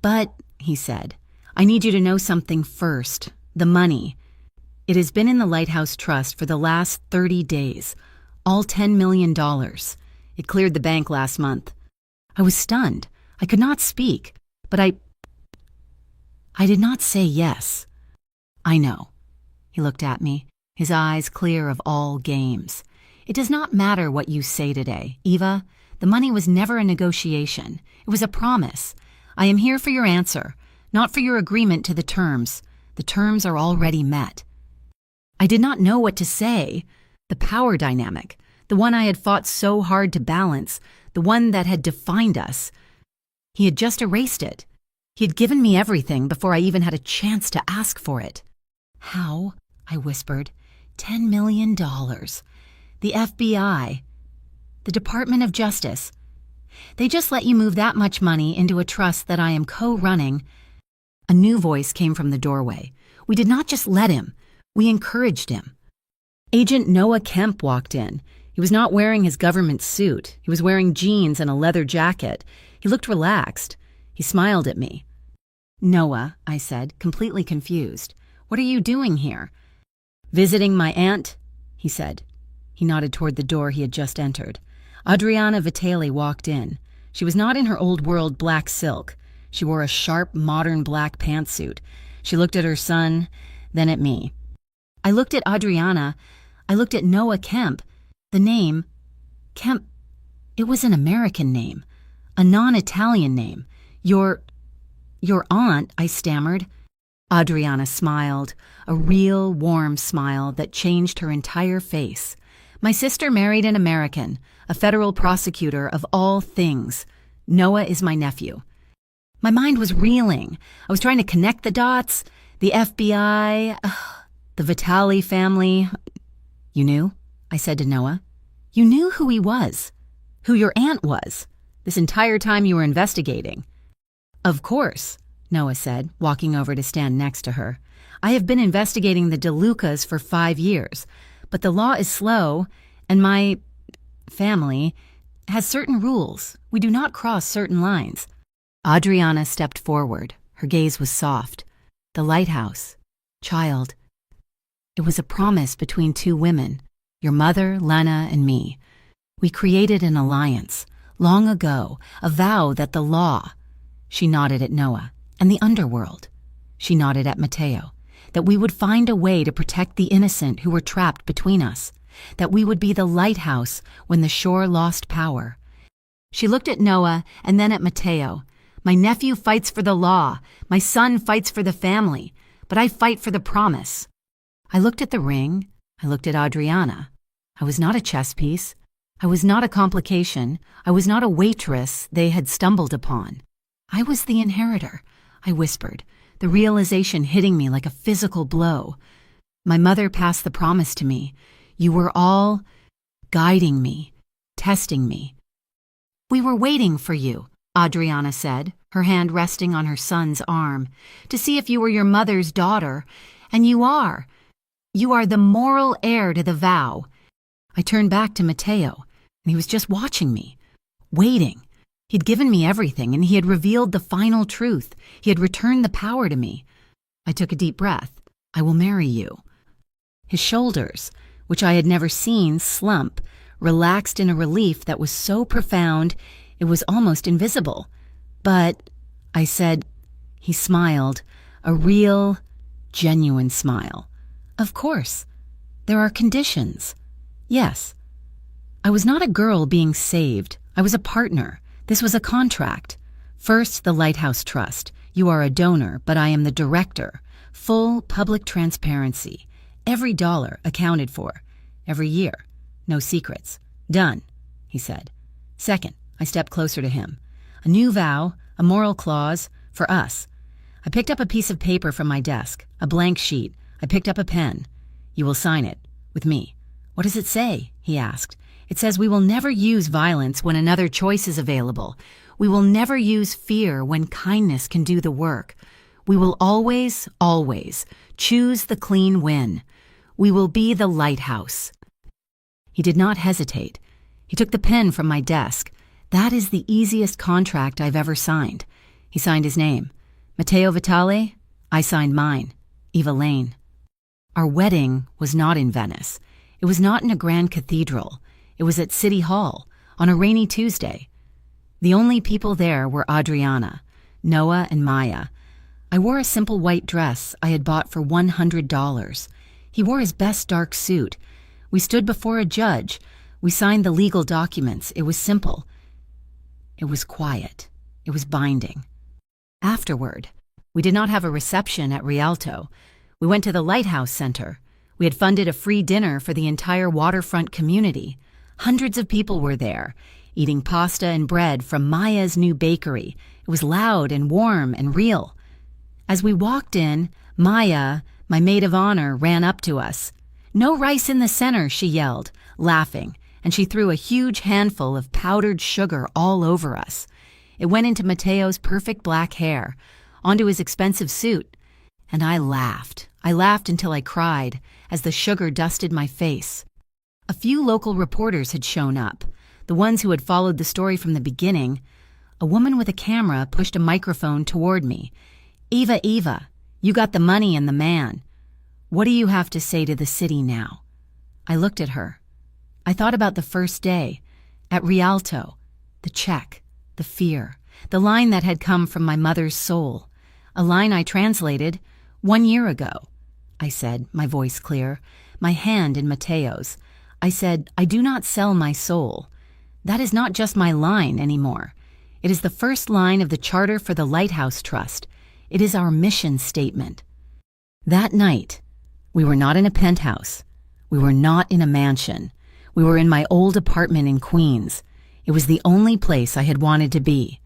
"But," he said, "I need you to know something first. The money. It has been in the Lighthouse Trust for the last 30 days. All $10 million. It cleared the bank last month." I was stunned. I could not speak, but I did not say yes. "I know." He looked at me, his eyes clear of all games. "It does not matter what you say today, Eva. The money was never a negotiation. It was a promise. I am here for your answer, not for your agreement to the terms. The terms are already met." I did not know what to say. The power dynamic, the one I had fought so hard to balance, the one that had defined us. He had just erased it. He had given me everything before I even had a chance to ask for it. "How?" I whispered. $10 million. The FBI. The Department of Justice. They just let you move that much money into a trust that I am co-running. A new voice came from the doorway. We did not just let him. We encouraged him. Agent Noah Kemp walked in. He was not wearing his government suit. He was wearing jeans and a leather jacket. He looked relaxed. He smiled at me. "Noah," I said, completely confused. "What are you doing here?" "Visiting my aunt," he said. He nodded toward the door he had just entered. Adriana Vitale walked in. She was not in her old-world black silk. She wore a sharp, modern black pantsuit. She looked at her son, then at me. I looked at Adriana. I looked at Noah Kemp. The name, Kemp, it was an American name, a non-Italian name. Your aunt," I stammered. Adriana smiled, a real, warm smile that changed her entire face. "My sister married an American, a federal prosecutor of all things. Noah is my nephew." My mind was reeling. I was trying to connect the dots. The FBI, the Vitale family. "You knew?" I said to Noah. "You knew who he was, who your aunt was, this entire time you were investigating." "Of course," Noah said, walking over to stand next to her. "I have been investigating the DeLucas for 5 years, but the law is slow, and my family has certain rules. We do not cross certain lines." Adriana stepped forward. Her gaze was soft. "The lighthouse. Child. It was a promise between 2 women, your mother, Lena, and me. We created an alliance, long ago, a vow that the law," she nodded at Noah, "and the underworld She nodded at Mateo. That we would find a way to protect the innocent who were trapped between us. That we would be the lighthouse when the shore lost power. She looked at Noah and then at Mateo. My nephew fights for the law. My son fights for the family. But I fight for the promise. I looked at the ring. I looked at Adriana. I was not a chess piece. I was not a complication. I was not a waitress they had stumbled upon. I was the inheritor, I whispered, the realization hitting me like a physical blow. My mother passed the promise to me. You were all guiding me, testing me. We were waiting for you, Adriana said, her hand resting on her son's arm, to see if you were your mother's daughter. And you are. You are the moral heir to the vow. I turned back to Mateo, and he was just watching me, waiting. He'd given me everything, and he had revealed the final truth. He had returned the power to me. I took a deep breath. I will marry you. His shoulders, which I had never seen slump, relaxed in a relief that was so profound it was almost invisible. But, I said, he smiled, a real, genuine smile. Of course. There are conditions. Yes. I was not a girl being saved. I was a partner. This was a contract. First, the Lighthouse Trust. You are a donor, but I am the director. Full public transparency. Every dollar accounted for. Every year. No secrets. Done, he said. Second, I stepped closer to him. A new vow, a moral clause, for us. I picked up a piece of paper from my desk, a blank sheet. I picked up a pen. You will sign it, with me. What does it say? He asked. It says we will never use violence when another choice is available. We will never use fear when kindness can do the work. We will always, always choose the clean win. We will be the lighthouse. He did not hesitate. He took the pen from my desk. That is the easiest contract I've ever signed. He signed his name. Matteo Vitale. I signed mine. Eva Lane. Our wedding was not in Venice. It was not in a grand cathedral. It was at City Hall, on a rainy Tuesday. The only people there were Adriana, Noah, and Maya. I wore a simple white dress I had bought for $100. He wore his best dark suit. We stood before a judge. We signed the legal documents. It was simple. It was quiet. It was binding. Afterward, we did not have a reception at Rialto. We went to the Lighthouse Center. We had funded a free dinner for the entire waterfront community. Hundreds of people were there, eating pasta and bread from Maya's new bakery. It was loud and warm and real. As we walked in, Maya, my maid of honor, ran up to us. "No rice in the center," she yelled, laughing, and she threw a huge handful of powdered sugar all over us. It went into Mateo's perfect black hair, onto his expensive suit, and I laughed. I laughed until I cried, as the sugar dusted my face. A few local reporters had shown up, the ones who had followed the story from the beginning. A woman with a camera pushed a microphone toward me. Eva, you got the money and the man. What do you have to say to the city now?" I looked at her. I thought about the first day, at Rialto, the check, the fear, the line that had come from my mother's soul, a line I translated 1 year ago. I said, my voice clear, my hand in Mateo's. I said, "I do not sell my soul." That is not just my line anymore. It is the first line of the Charter for the Lighthouse Trust. It is our mission statement. That night, we were not in a penthouse. We were not in a mansion. We were in my old apartment in Queens. It was the only place I had wanted to be.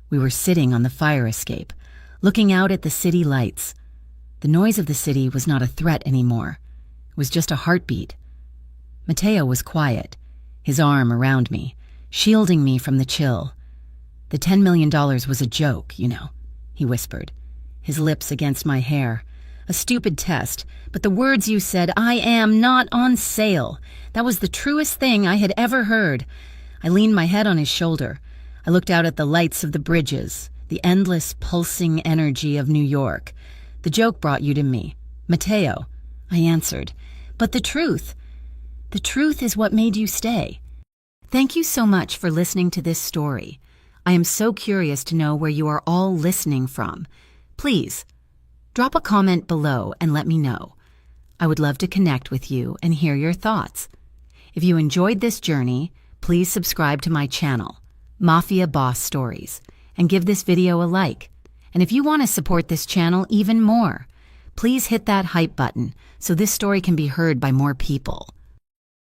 We were sitting on the fire escape, looking out at the city lights. The noise of the city was not a threat anymore. It was just a heartbeat. Mateo was quiet, his arm around me, shielding me from the chill. "The $10 million was a joke, you know," he whispered, his lips against my hair. "A stupid test, but the words you said, 'I am not on sale,' that was the truest thing I had ever heard." I leaned my head on his shoulder. I looked out at the lights of the bridges, the endless pulsing energy of New York. "The joke brought you to me, Mateo," I answered. "But the truth is what made you stay." Thank you so much for listening to this story. I am so curious to know where you are all listening from. Please, Drop a comment below and let me know. I would love to connect with you and hear your thoughts. If you enjoyed this journey, please subscribe to my channel, Mafia Boss Stories, and give this video a like. And if you want to support this channel even more, please hit that hype button so this story can be heard by more people.